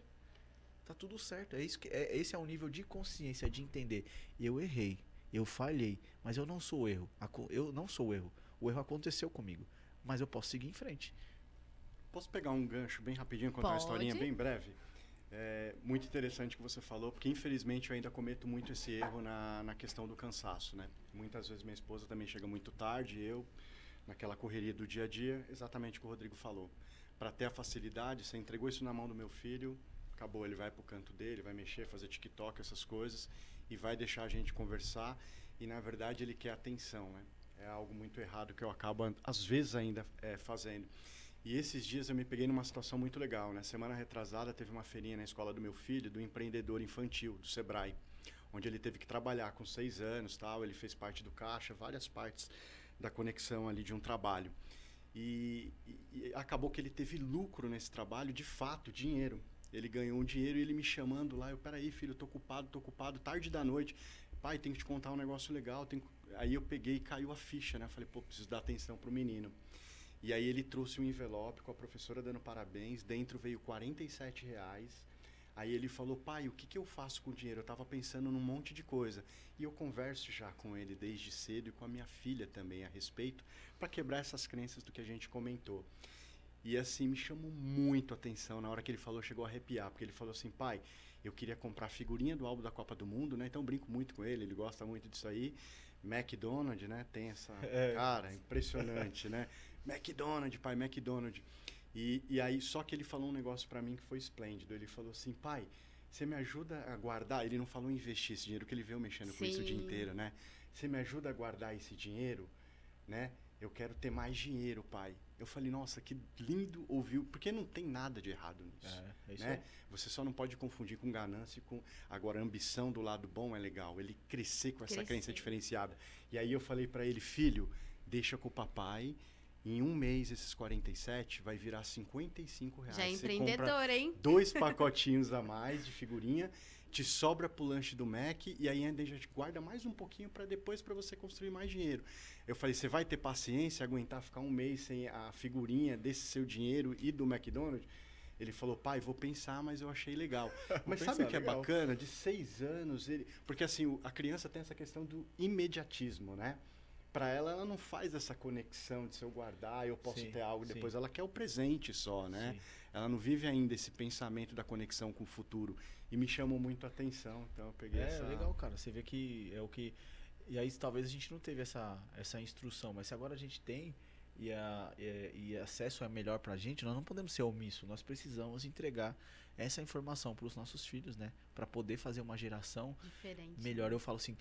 Tá tudo certo. Esse é o nível de consciência, de entender. Eu errei, eu falhei, mas eu não sou o erro. Eu não sou o erro. O erro aconteceu comigo, mas eu posso seguir em frente. Posso pegar um gancho bem rapidinho, contar uma historinha bem breve? É muito interessante o que você falou, porque infelizmente eu ainda cometo muito esse erro na questão do cansaço, né? Muitas vezes minha esposa também chega muito tarde, eu, naquela correria do dia a dia, exatamente o que o Rodrigo falou. Para ter a facilidade, você entregou isso na mão do meu filho, acabou, ele vai pro canto dele, vai mexer, fazer TikTok, essas coisas, e vai deixar a gente conversar, e na verdade ele quer atenção, né? É algo muito errado que eu acabo, às vezes, ainda fazendo. E esses dias eu me peguei numa situação muito legal, né? Semana retrasada teve uma feirinha na escola do meu filho, do empreendedor infantil, do Sebrae, onde ele teve que trabalhar com 6 anos, tal, ele fez parte do caixa, várias partes da conexão ali de um trabalho. E acabou que ele teve lucro nesse trabalho, de fato, dinheiro. Ele ganhou um dinheiro e ele me chamando lá, peraí filho, tô ocupado, tarde da noite, pai, tenho que te contar um negócio legal. Aí eu peguei e caiu a ficha, né? Falei, preciso dar atenção pro menino. E aí ele trouxe um envelope com a professora dando parabéns, dentro veio R$47. Aí ele falou, pai, o que eu faço com o dinheiro? Eu estava pensando num monte de coisa. E eu converso já com ele desde cedo e com a minha filha também a respeito, para quebrar essas crenças do que a gente comentou. E assim, me chamou muito a atenção, na hora que ele falou, chegou a arrepiar, porque ele falou assim, pai, eu queria comprar a figurinha do álbum da Copa do Mundo, né? Então eu brinco muito com ele gosta muito disso aí. McDonald's, né? Tem essa... Cara, impressionante, né? McDonald's, pai, McDonald's. E aí, só que ele falou um negócio pra mim que foi esplêndido. Ele falou assim, pai, você me ajuda a guardar... Ele não falou investir esse dinheiro, que ele veio mexendo com isso o dia inteiro, né? Você me ajuda a guardar esse dinheiro, né? Eu quero ter mais dinheiro, pai. Eu falei, nossa, que lindo ouvir, porque não tem nada de errado nisso. É isso né? aí. Você só não pode confundir com ganância e com... Agora, a ambição do lado bom é legal, ele crescer com essa crença diferenciada. E aí eu falei para ele, filho, deixa com o papai, em um mês esses 47 vai virar R$55. Já é empreendedor, hein? 2 pacotinhos a mais de figurinha, te sobra pro lanche do Mac e aí ainda já te guarda mais um pouquinho para depois para você construir mais dinheiro. Eu falei, você vai ter paciência, aguentar ficar um mês sem a figurinha desse seu dinheiro e do McDonald's? Ele falou, pai, vou pensar, mas eu achei legal. Mas sabe o que é bacana? De 6 anos, porque assim, a criança tem essa questão do imediatismo, né? Para ela não faz essa conexão de se eu guardar, eu posso ter algo depois. Ela quer o presente só, né? Sim. Ela não vive ainda esse pensamento da conexão com o futuro. E me chamou muito a atenção, então eu peguei essa... É legal, cara. Você vê que é o que... E aí talvez a gente não teve essa instrução, mas se agora a gente tem e acesso é melhor pra gente, nós não podemos ser omisso. Nós precisamos entregar essa informação para os nossos filhos, né? Para poder fazer uma geração diferente. Melhor. Eu falo assim...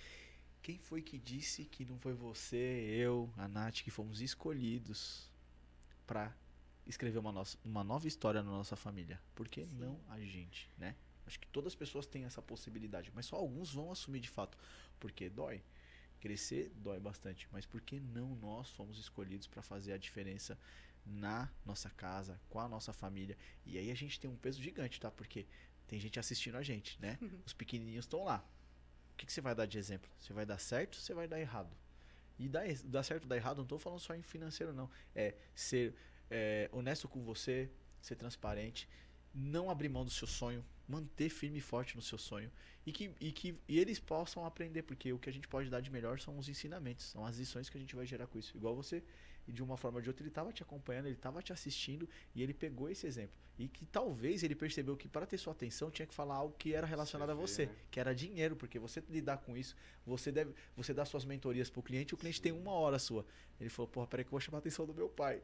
Quem foi que disse que não foi você, eu, a Nath, que fomos escolhidos para escrever uma nova história na nossa família? Por que não a gente, né? Acho que todas as pessoas têm essa possibilidade, mas só alguns vão assumir de fato. Porque dói. Crescer dói bastante, mas por que não nós fomos escolhidos para fazer a diferença na nossa casa, com a nossa família? E aí a gente tem um peso gigante, tá? Porque tem gente assistindo a gente, né? Os pequenininhos estão lá. O que você vai dar de exemplo? Você vai dar certo ou você vai dar errado? E dar certo ou dar errado, não estou falando só em financeiro, não. É ser honesto com você, ser transparente, não abrir mão do seu sonho, manter firme e forte no seu sonho. E eles possam aprender, porque o que a gente pode dar de melhor são os ensinamentos, são as lições que a gente vai gerar com isso. Igual você, e de uma forma ou de outra, ele estava te acompanhando, ele estava te assistindo e ele pegou esse exemplo. E que talvez ele percebeu que para ter sua atenção tinha que falar algo que era relacionado a você, né? Que era dinheiro, porque você lidar com isso, você dá suas mentorias pro cliente e o cliente tem 1 hora sua. Ele falou, porra, peraí que eu vou chamar a atenção do meu pai.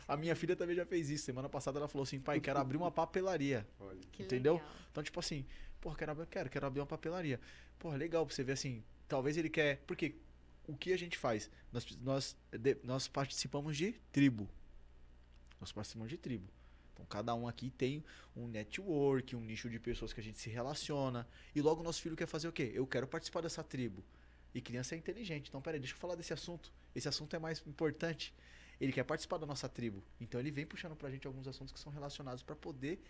A minha filha também já fez isso. Semana passada ela falou assim, pai, quero abrir uma papelaria. Olha, entendeu? Legal. Então, tipo assim, porra, quero abrir uma papelaria. Porra, legal pra você ver assim, talvez ele quer... Porque o que a gente faz? Nós participamos de tribo. Nós participamos de tribo. Então, cada um aqui tem um network, um nicho de pessoas que a gente se relaciona. E logo o nosso filho quer fazer o quê? Eu quero participar dessa tribo. E criança é inteligente. Então, peraí, deixa eu falar desse assunto. Esse assunto é mais importante. ele quer participar da nossa tribo. Então ele vem puxando pra gente alguns assuntos que são relacionados para poder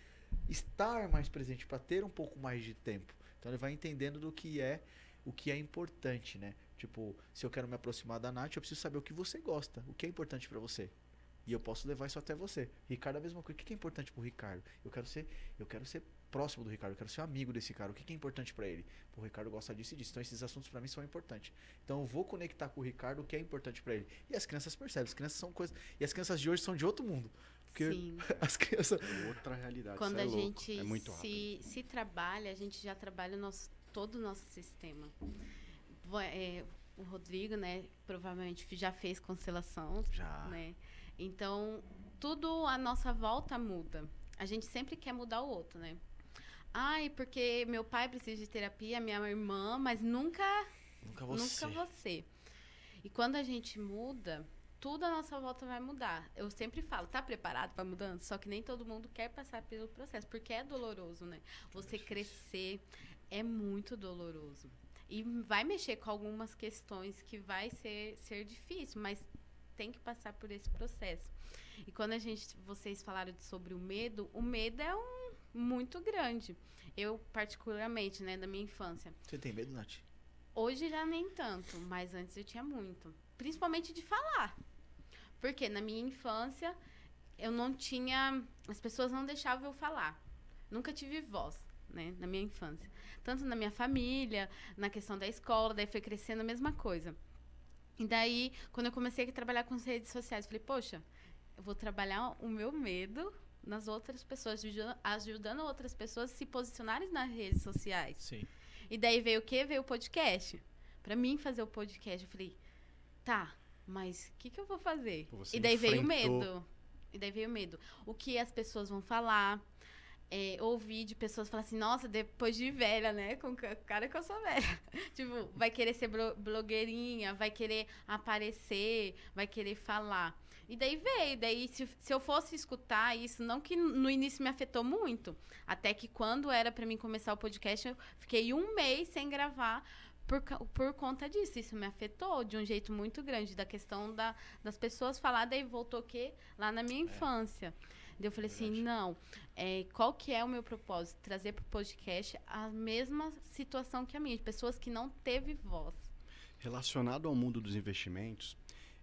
estar mais presente, para ter um pouco mais de tempo. Então ele vai entendendo do que é o que é importante, né? Tipo, se eu quero me aproximar da Nath, eu preciso saber o que você gosta, o que é importante pra você. E eu posso levar isso até você. Ricardo é a mesma coisa. O que é importante pro Ricardo? Eu quero ser próximo do Ricardo, eu quero ser amigo desse cara. O que é importante pra ele? Pô, o Ricardo gosta disso e disso. Então esses assuntos pra mim são importantes. Então eu vou conectar com o Ricardo o que é importante pra ele. E as crianças percebem, as crianças são coisas. E as crianças de hoje são de outro mundo. Porque Sim. as crianças. Outra realidade. Quando isso a é louco, gente é muito rápido. se trabalha, a gente já trabalha todo o nosso sistema. O Rodrigo, né, provavelmente já fez constelação, Já. né? Então, tudo à nossa volta muda. A gente sempre quer mudar o outro, né? Ai, porque meu pai precisa de terapia, minha irmã, mas nunca você. E quando a gente muda, tudo à nossa volta vai mudar. Eu sempre falo, tá preparado para mudança? Só que nem todo mundo quer passar pelo processo, porque é doloroso, né? Você crescer é muito doloroso. E vai mexer com algumas questões que vai ser difícil, mas tem que passar por esse processo. E quando vocês falaram sobre o medo é muito grande. Eu, particularmente, né, da minha infância. Você tem medo, Nath? Hoje já nem tanto, mas antes eu tinha muito. Principalmente de falar. Porque na minha infância, eu não tinha... As pessoas não deixavam eu falar. Nunca tive voz, né, na minha infância. Tanto na minha família, na questão da escola, daí foi crescendo a mesma coisa. E daí, quando eu comecei a trabalhar com as redes sociais, falei, poxa, eu vou trabalhar o meu medo nas outras pessoas, ajudando outras pessoas a se posicionarem nas redes sociais. Sim. E daí veio o quê? Veio o podcast. Pra mim fazer o podcast, eu falei, tá, mas o que eu vou fazer? Você E daí veio o enfrentou. medo. O que as pessoas vão falar. Ouvir de pessoas falar assim, nossa, depois de velha, né? Com cara que eu sou velha. Tipo, vai querer ser blogueirinha, vai querer aparecer, vai querer falar. E daí veio. Daí, se eu fosse escutar isso, não que no início me afetou muito, até que quando era pra mim começar o podcast, eu fiquei 1 mês sem gravar por conta disso. Isso me afetou de um jeito muito grande, da questão das pessoas falar, daí voltou o quê? Lá na minha infância. Daí eu falei assim, não, qual que é o meu propósito? Trazer para o podcast a mesma situação que a minha, de pessoas que não teve voz. Relacionado ao mundo dos investimentos,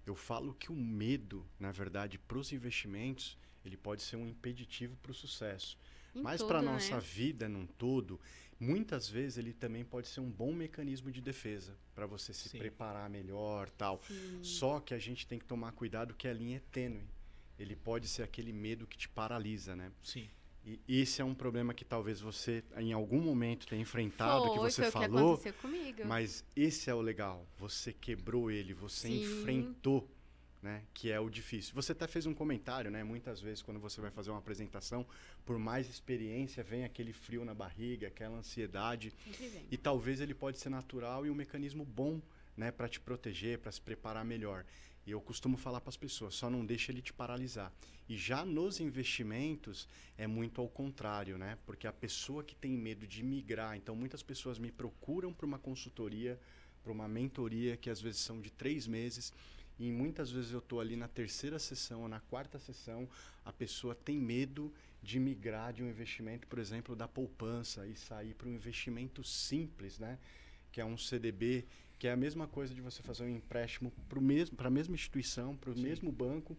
eu falo que o medo, na verdade, para os investimentos, ele pode ser um impeditivo para o sucesso. Mas para a nossa vida num todo, muitas vezes ele também pode ser um bom mecanismo de defesa, para você se preparar melhor, tal. Sim. Só que a gente tem que tomar cuidado que a linha é tênue. Ele pode ser aquele medo que te paralisa, né? Sim. E esse é um problema que talvez você, em algum momento, tenha enfrentado, que você foi falou. O que aconteceu comigo. Mas esse é o legal. Você quebrou ele, você Sim. enfrentou, né? Que é o difícil. Você até fez um comentário, né? Muitas vezes, quando você vai fazer uma apresentação, por mais experiência, vem aquele frio na barriga, aquela ansiedade. Sempre vem. E talvez ele pode ser natural e um mecanismo bom, né? Para te proteger, para se preparar melhor. E eu costumo falar para as pessoas, só não deixa ele te paralisar. E já nos investimentos, é muito ao contrário, né? Porque a pessoa que tem medo de migrar, então muitas pessoas me procuram para uma consultoria, para uma mentoria, que às vezes são de 3 meses, e muitas vezes eu estou ali na 3ª sessão ou na 4ª sessão, a pessoa tem medo de migrar de um investimento, por exemplo, da poupança e sair para um investimento simples, né? Que é um CDB, que é a mesma coisa de você fazer um empréstimo para a mesma instituição, para o mesmo banco,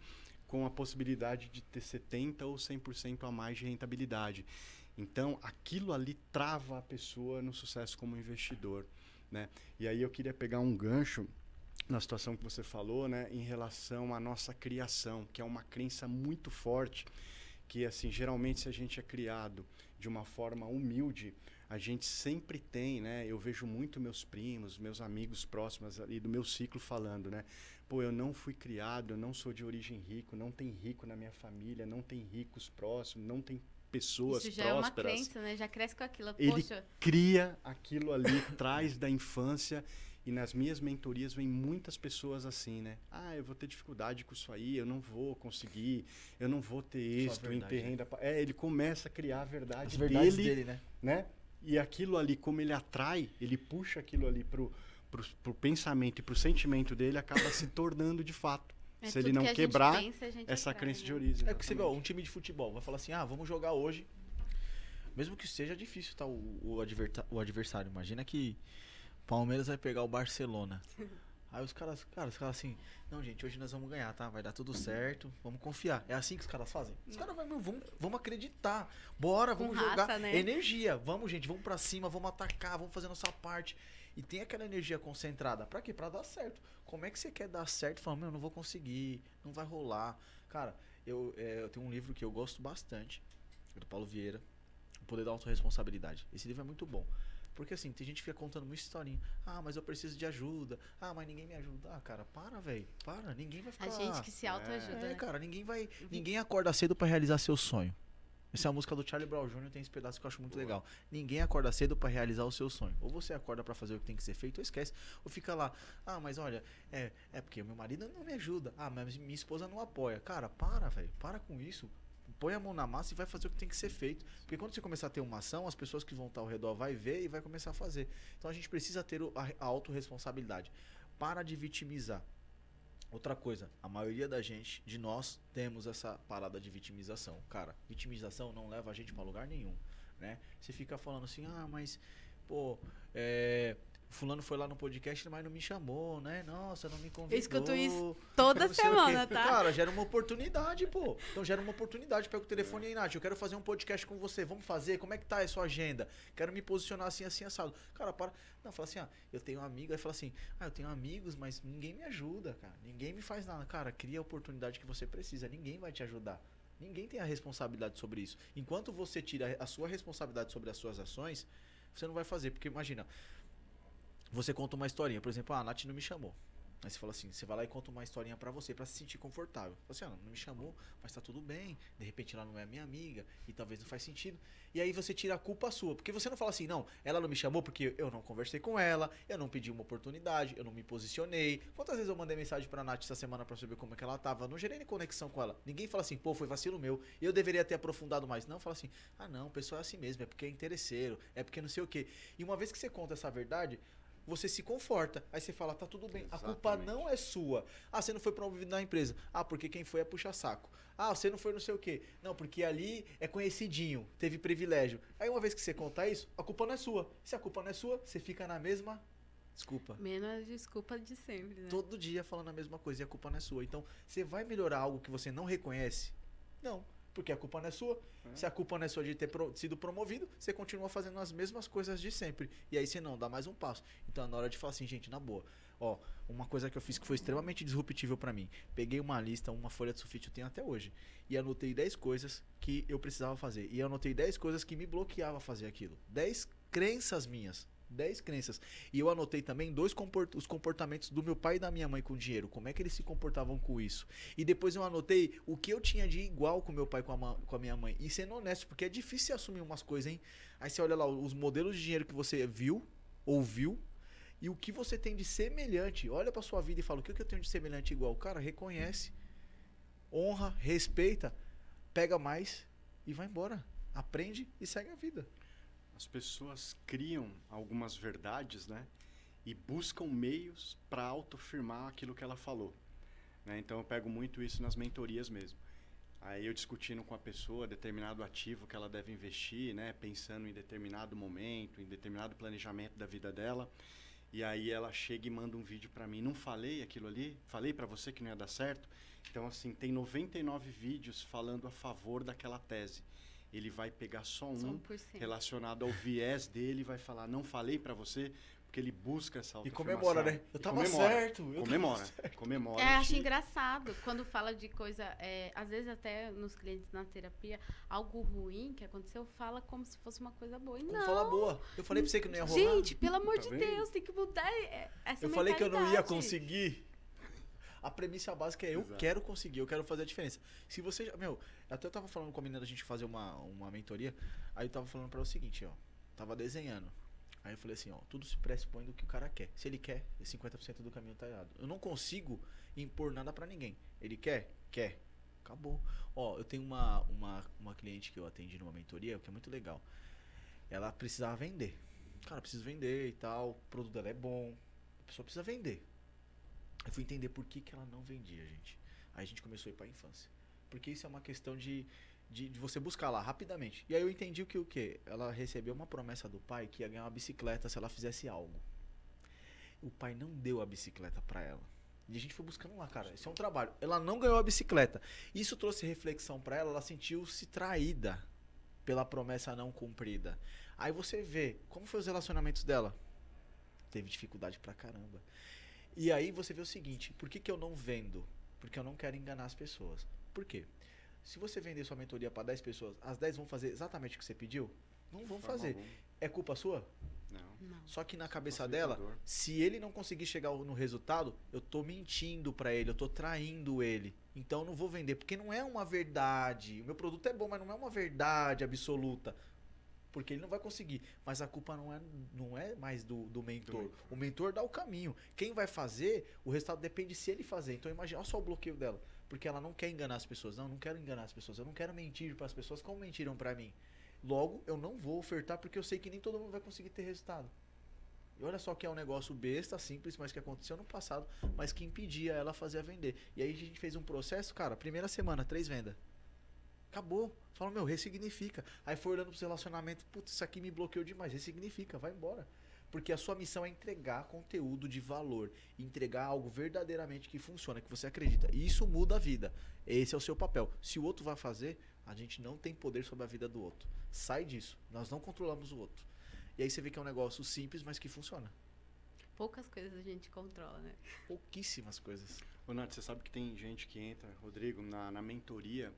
com a possibilidade de ter 70% ou 100% a mais de rentabilidade. Então, aquilo ali trava a pessoa no sucesso como investidor, né? E aí eu queria pegar um gancho na situação que você falou, né, em relação à nossa criação, que é uma crença muito forte, que assim, geralmente se a gente é criado de uma forma humilde, a gente sempre tem, né? Eu vejo muito meus primos, meus amigos próximos ali do meu ciclo falando, né? Pô, eu não fui criado, eu não sou de origem rico, não tem rico na minha família, não tem ricos próximos, não tem pessoas Isso já prósperas. é uma crença, né? Já cresce com aquilo. Ele Poxa, cria aquilo ali, traz da infância. E nas minhas mentorias vem muitas pessoas assim, né? Ah, eu vou ter dificuldade com isso aí, eu não vou conseguir, eu não vou ter êxito em ter renda. Ele começa a criar a verdade As verdades dele, né? E aquilo ali, como ele atrai, ele puxa aquilo ali pro pensamento e pro sentimento dele, acaba se tornando de fato, É se ele tudo não que a gente quebrar pensa, a gente essa atrai, crença de né? origem. É que você vê, ó, um exatamente. time de futebol vai falar assim, vamos jogar hoje. Mesmo que seja difícil, tá? O adversário. Imagina que o Palmeiras vai pegar o Barcelona. Aí os caras assim, não, gente, hoje nós vamos ganhar, tá? Vai dar tudo certo, vamos confiar. É assim que os caras fazem? Os caras vamos acreditar. Bora, Com vamos raça, jogar. né? Energia, vamos, gente, vamos pra cima, vamos atacar, vamos fazer nossa parte. E tem aquela energia concentrada. Pra quê? Pra dar certo. Como é que você quer dar certo? Falando, meu, não vou conseguir, não vai rolar. Cara, eu tenho um livro que eu gosto bastante, do Paulo Vieira, O Poder da Autorresponsabilidade. Esse livro é muito bom. Porque assim, tem gente que fica contando uma historinha. Mas eu preciso de ajuda. Mas ninguém me ajuda. Cara, para, velho. Para, ninguém vai ficar... A gente que se autoajuda. né? cara, ninguém acorda cedo pra realizar seu sonho. Essa é a música do Charlie Brown Jr., tem esse pedaço que eu acho muito legal. Ninguém acorda cedo pra realizar o seu sonho. Ou você acorda pra fazer o que tem que ser feito, ou esquece. Ou fica lá, mas olha, é porque meu marido não me ajuda. Mas minha esposa não apoia. Cara, para, velho. Para com isso. Põe a mão na massa e vai fazer o que tem que ser feito. Porque quando você começar a ter uma ação, as pessoas que vão estar ao redor vai ver e vai começar a fazer. Então a gente precisa ter a autorresponsabilidade. Para de vitimizar. Outra coisa, a maioria de nós, temos essa parada de vitimização. Cara, vitimização não leva a gente pra lugar nenhum, né? Você fica falando assim, mas, pô, fulano foi lá no podcast, mas não me chamou, né? Nossa, não me convidou. Eu escuto isso toda não sei o quê. semana, tá? Cara, gera uma oportunidade, pô. Então gera uma oportunidade. Pega o telefone aí, Nath, eu quero fazer um podcast com você. Vamos fazer? Como é que tá a sua agenda? Quero me posicionar assim, assim, assado. Cara, para. Não, fala assim, eu tenho um amigo. Aí fala assim, eu tenho amigos, mas ninguém me ajuda, cara. Ninguém me faz nada. Cara, cria a oportunidade que você precisa. Ninguém vai te ajudar. Ninguém tem a responsabilidade sobre isso. Enquanto você tira a sua responsabilidade sobre as suas ações, você não vai fazer. Porque imagina, você conta uma historinha, por exemplo, a Nath não me chamou. Aí você fala assim, você vai lá e conta uma historinha pra você, pra se sentir confortável. Você fala assim, não me chamou, mas tá tudo bem. De repente ela não é minha amiga e talvez não faz sentido. E aí você tira a culpa sua, porque você não fala assim, não, ela não me chamou porque eu não conversei com ela, eu não pedi uma oportunidade, eu não me posicionei. Quantas vezes eu mandei mensagem pra Nath essa semana pra saber como é que ela tava? Não gerei nem conexão com ela. Ninguém fala assim, pô, foi vacilo meu, eu deveria ter aprofundado mais. Não, fala assim, não, o pessoal é assim mesmo, é porque é interesseiro, é porque não sei o quê. E uma vez que você conta essa verdade, você se conforta. Aí você fala, tá tudo bem. Exatamente. A culpa não é sua. Você não foi promovido na empresa. Porque quem foi é puxa-saco. Você não foi não sei o quê. Não, porque ali é conhecidinho, teve privilégio. Aí uma vez que você conta isso, a culpa não é sua. Se a culpa não é sua, você fica na mesma desculpa. Menos desculpa de sempre, né? Todo dia falando a mesma coisa e a culpa não é sua. Então, você vai melhorar algo que você não reconhece? Não. Porque a culpa não é sua. Se a culpa não é sua de ter sido promovido, você continua fazendo as mesmas coisas de sempre. E aí você não dá mais um passo. Então é na hora de falar assim, gente, na boa. Uma coisa que eu fiz que foi extremamente disruptível pra mim. Peguei uma lista, uma folha de sulfite, eu tenho até hoje. E anotei 10 coisas que eu precisava fazer. E anotei 10 coisas que me bloqueavam a fazer aquilo. 10 crenças minhas. 10 crenças. E eu anotei também os comportamentos do meu pai e da minha mãe com dinheiro. Como é que eles se comportavam com isso. E depois eu anotei o que eu tinha de igual com meu pai e com a minha mãe. E sendo honesto, porque é difícil assumir umas coisas, hein? Aí você olha lá os modelos de dinheiro que você viu, ouviu, e o que você tem de semelhante. Olha pra sua vida e fala, o que eu tenho de semelhante igual? Cara, reconhece, honra, respeita, pega mais e vai embora. Aprende e segue a vida. As pessoas criam algumas verdades, né? E buscam meios para autoafirmar aquilo que ela falou, né? Então eu pego muito isso nas mentorias mesmo. Aí eu discutindo com a pessoa determinado ativo que ela deve investir, né? Pensando em determinado momento, em determinado planejamento da vida dela. E aí ela chega e manda um vídeo para mim. Não falei aquilo ali? Falei para você que não ia dar certo? Então assim, tem 99 vídeos falando a favor daquela tese. Ele vai pegar só um 1%. relacionado ao viés dele e vai falar, não falei pra você, porque ele busca essa E autoafirmação. comemora, né? Eu tava certo. Comemora. Acho engraçado quando fala de coisa, às vezes até nos clientes na terapia, algo ruim que aconteceu, fala como se fosse uma coisa boa. E Como não. fala boa. Eu falei pra você que não ia rolar. Gente, pelo amor de vendo? Deus, tem que mudar essa Eu falei que eu não ia mentalidade. conseguir. A premissa básica é eu Exato. quero conseguir, eu quero fazer a diferença. Se você já, até eu tava falando com a menina da gente fazer uma mentoria, aí eu tava falando pra ela o seguinte, tava desenhando. Aí eu falei assim, tudo se pressupõe do que o cara quer. Se ele quer, 50% do caminho tá errado. Eu não consigo impor nada pra ninguém. Ele quer? Quer. Acabou. Eu tenho uma cliente que eu atendi numa mentoria, que é muito legal. Ela precisava vender. Cara, preciso vender e tal, o produto dela é bom. A pessoa precisa vender. Eu fui entender por que ela não vendia, gente. Aí a gente começou a ir pra infância. Porque isso é uma questão de você buscar lá rapidamente. E aí eu entendi que o quê? Ela recebeu uma promessa do pai que ia ganhar uma bicicleta se ela fizesse algo. O pai não deu a bicicleta pra ela. E a gente foi buscando lá, cara. Isso é um trabalho. Ela não ganhou a bicicleta. Isso trouxe reflexão pra ela. Ela sentiu-se traída pela promessa não cumprida. Aí você vê como foi os relacionamentos dela. Teve dificuldade pra caramba. E aí você vê o seguinte, por que eu não vendo? Porque eu não quero enganar as pessoas. Por quê? Se você vender sua mentoria para 10 pessoas, as 10 vão fazer exatamente o que você pediu? Não vão fazer. É culpa sua? Não. Só que na cabeça dela, se ele não conseguir chegar no resultado, eu tô mentindo para ele, eu tô traindo ele. Então eu não vou vender, porque não é uma verdade. O meu produto é bom, mas não é uma verdade absoluta. Porque ele não vai conseguir. Mas a culpa não é mais do mentor. O mentor dá o caminho. Quem vai fazer, o resultado depende se ele fazer. Então imagina, olha só o bloqueio dela. Porque ela não quer enganar as pessoas. Não, eu não quero enganar as pessoas. Eu não quero mentir para as pessoas como mentiram para mim. Logo, eu não vou ofertar porque eu sei que nem todo mundo vai conseguir ter resultado. E olha só que é um negócio besta, simples, mas que aconteceu no passado, mas que impedia ela fazer a vender. E aí a gente fez um processo, cara, primeira semana, 3 vendas. Acabou. Fala, meu, ressignifica. Aí foi olhando pros relacionamentos, putz, isso aqui me bloqueou demais. Ressignifica, vai embora. Porque a sua missão é entregar conteúdo de valor. Entregar algo verdadeiramente que funciona, que você acredita. E isso muda a vida. Esse é o seu papel. Se o outro vai fazer, a gente não tem poder sobre a vida do outro. Sai disso. Nós não controlamos o outro. E aí você vê que é um negócio simples, mas que funciona. Poucas coisas a gente controla, né? Pouquíssimas coisas. Ô, Nath, você sabe que tem gente que entra, Rodrigo, na mentoria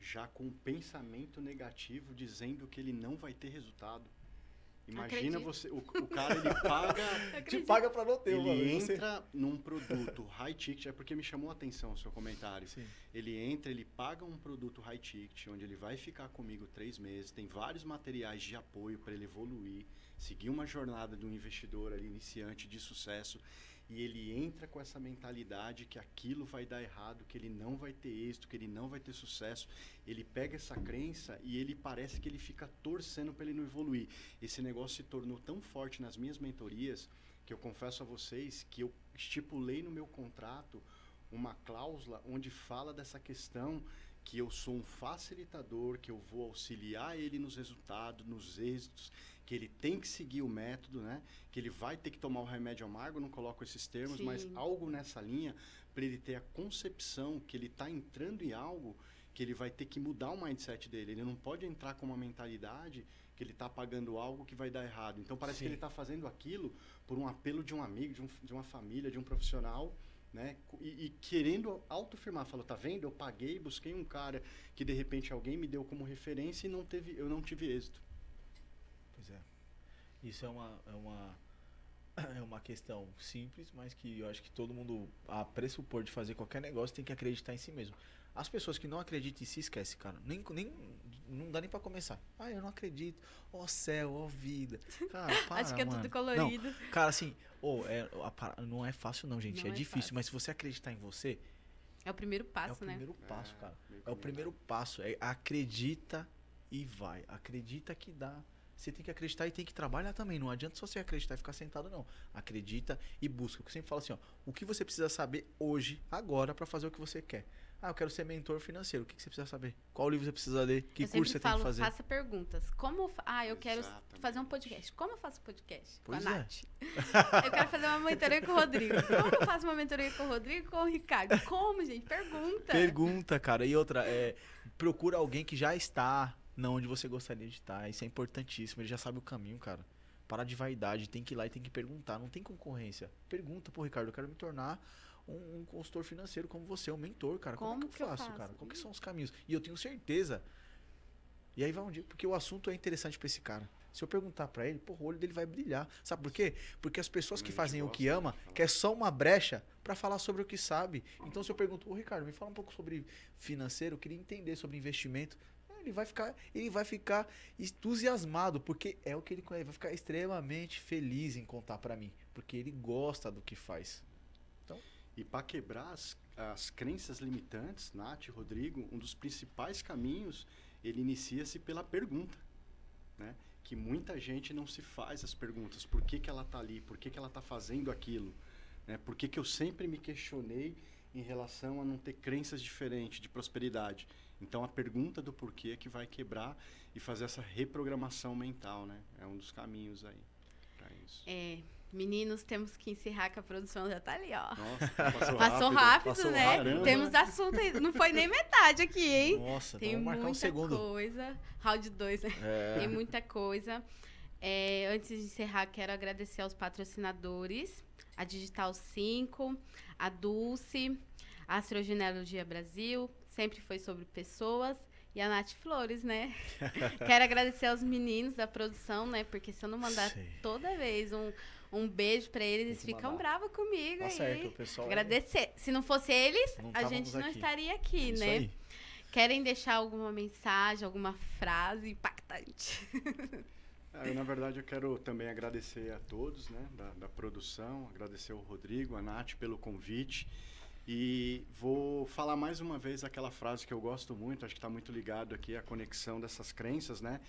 já com um pensamento negativo, dizendo que ele não vai ter resultado. Imagina você, o cara, ele paga... Te paga pra não ter, ele entra num produto high ticket, é porque me chamou a atenção o seu comentário. Sim. Ele entra, ele paga um produto high ticket, onde ele vai ficar comigo 3 meses, tem vários materiais de apoio para ele evoluir, seguir uma jornada de um investidor ali, iniciante de sucesso, e ele entra com essa mentalidade que aquilo vai dar errado, que ele não vai ter êxito, que ele não vai ter sucesso. Ele pega essa crença e ele parece que ele fica torcendo para ele não evoluir. Esse negócio se tornou tão forte nas minhas mentorias que eu confesso a vocês que eu estipulei no meu contrato uma cláusula onde fala dessa questão que eu sou um facilitador, que eu vou auxiliar ele nos resultados, nos êxitos, que ele tem que seguir o método, né? Que ele vai ter que tomar o remédio amargo, não coloco esses termos, Sim. mas algo nessa linha, para ele ter a concepção que ele está entrando em algo que ele vai ter que mudar o mindset dele. Ele não pode entrar com uma mentalidade que ele está pagando algo que vai dar errado. Então parece que ele está fazendo aquilo por um apelo de um amigo, de uma família, de um profissional, né? E querendo autoafirmar, falou, tá vendo? Eu paguei, busquei um cara que de repente alguém me deu como referência e eu não tive êxito. Pois é. Isso é uma questão simples, mas que eu acho que todo mundo, a pressupor de fazer qualquer negócio, tem que acreditar em si mesmo. As pessoas que não acreditam em si, esquece, cara. Não dá nem pra começar. Ah, eu não acredito. Ó céu, ó vida. Cara, para, acho que é mano. tudo colorido. Não, cara, assim, não é fácil não, gente. Não é é difícil, fácil. mas se você acreditar em você, É o primeiro passo, é o né? primeiro passo, cara. meio É o caminho primeiro passo. É acredita e vai. Acredita que dá. Você tem que acreditar e tem que trabalhar também. Não adianta só você acreditar e ficar sentado, não. Acredita e busca. Eu sempre falo assim, ó. O que você precisa saber hoje, agora, pra fazer o que você quer? Ah, eu quero ser mentor financeiro. O que você precisa saber? Qual livro você precisa ler? Que eu curso você sempre falo, tem que fazer? faça perguntas. Eu quero Exatamente. fazer um podcast. Como eu faço podcast Pois com a é. Nath? Eu quero fazer uma mentoria com o Rodrigo. Como eu faço uma mentoria com o Rodrigo e com o Ricardo? Como, gente? Pergunta. Pergunta, cara. E outra, procura alguém que já está na onde você gostaria de estar. Isso é importantíssimo. Ele já sabe o caminho, cara. Parar de vaidade. Tem que ir lá e tem que perguntar. Não tem concorrência. Pergunta, pô, Ricardo, eu quero me tornar um consultor financeiro como você, um mentor, cara. Como que eu faço, cara? Qual que são os caminhos? E eu tenho certeza. E aí vai um dia, porque o assunto é interessante pra esse cara. Se eu perguntar pra ele, pô, o olho dele vai brilhar. Sabe por quê? Porque as pessoas que fazem o que ama, quer só uma brecha pra falar sobre o que sabe. Então se eu pergunto, ô Ricardo, me fala um pouco sobre financeiro, eu queria entender sobre investimento. Ele vai ficar entusiasmado, porque é o que ele conhece. Ele vai ficar extremamente feliz em contar pra mim, porque ele gosta do que faz. Então, E para quebrar as crenças limitantes, Nath, Rodrigo, um dos principais caminhos, ele inicia-se pela pergunta, né? Que muita gente não se faz as perguntas. Por que ela está ali? Por que ela está fazendo aquilo? Né? Por que eu sempre me questionei em relação a não ter crenças diferentes de prosperidade. Então, a pergunta do porquê é que vai quebrar e fazer essa reprogramação mental, né? É um dos caminhos aí para isso. Meninos, temos que encerrar, que a produção já tá ali, ó. Nossa, passou rápido, né? Caramba. Temos assunto aí. Não foi nem metade aqui, hein? Nossa, tem vamos marcar um muita segundo. coisa. Round 2, né? Tem muita coisa. Antes de encerrar, quero agradecer aos patrocinadores. A Digital 5, a Dulce, a Astrogenealogia Brasil, sempre foi sobre pessoas. E a Nath Flores, né? Quero agradecer aos meninos da produção, né? Porque se eu não mandar toda vez um beijo pra eles, eles ficam bravos comigo. Tá aí. certo, o pessoal. Agradecer. Se não fosse eles, a gente não aqui. estaria aqui, Isso né? aí. Querem deixar alguma mensagem, alguma frase impactante? Na verdade, eu quero também agradecer a todos, né, da produção, agradecer ao Rodrigo, a Nath pelo convite. E vou falar mais uma vez aquela frase que eu gosto muito, acho que está muito ligado aqui à conexão dessas crenças, né?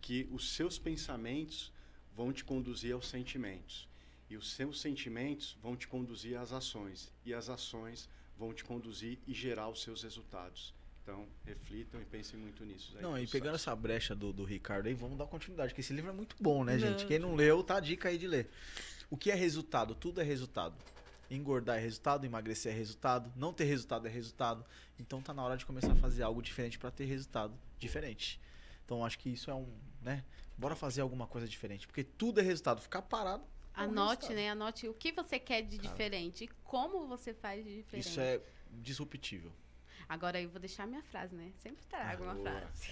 Que os seus pensamentos vão te conduzir aos sentimentos. E os seus sentimentos vão te conduzir às ações. E as ações vão te conduzir e gerar os seus resultados. Então, reflitam e pensem muito nisso. Não, e pegando essa brecha do Ricardo aí, vamos dar continuidade, porque esse livro é muito bom, né, gente? Quem não leu, tá a dica aí de ler. O que é resultado? Tudo é resultado. Engordar é resultado, emagrecer é resultado, não ter resultado é resultado. Então tá na hora de começar a fazer algo diferente para ter resultado diferente. Então acho que isso é né? Bora fazer alguma coisa diferente, porque tudo é resultado. Ficar parado. Anote, né? Anote o que você quer de diferente e como você faz de diferente. Isso é disruptível. Agora eu vou deixar minha frase, né? Sempre trago uma frase.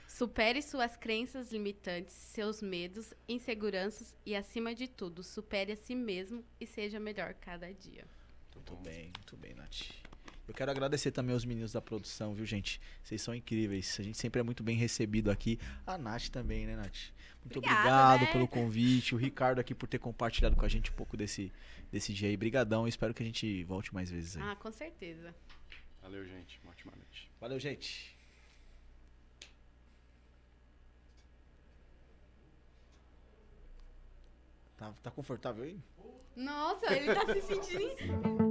Supere suas crenças limitantes, seus medos, inseguranças e, acima de tudo, supere a si mesmo e seja melhor cada dia. Muito bem, Nath. Eu quero agradecer também aos meninos da produção, viu, gente? Vocês são incríveis. A gente sempre é muito bem recebido aqui. A Nath também, né, Nath? Muito obrigado, né, pelo convite. O Ricardo aqui por ter compartilhado com a gente um pouco desse dia aí. Brigadão. Espero que a gente volte mais vezes aí. Com certeza. Valeu, gente. Uma ótima noite. Valeu, gente. Tá confortável aí? Nossa, ele tá se sentindo...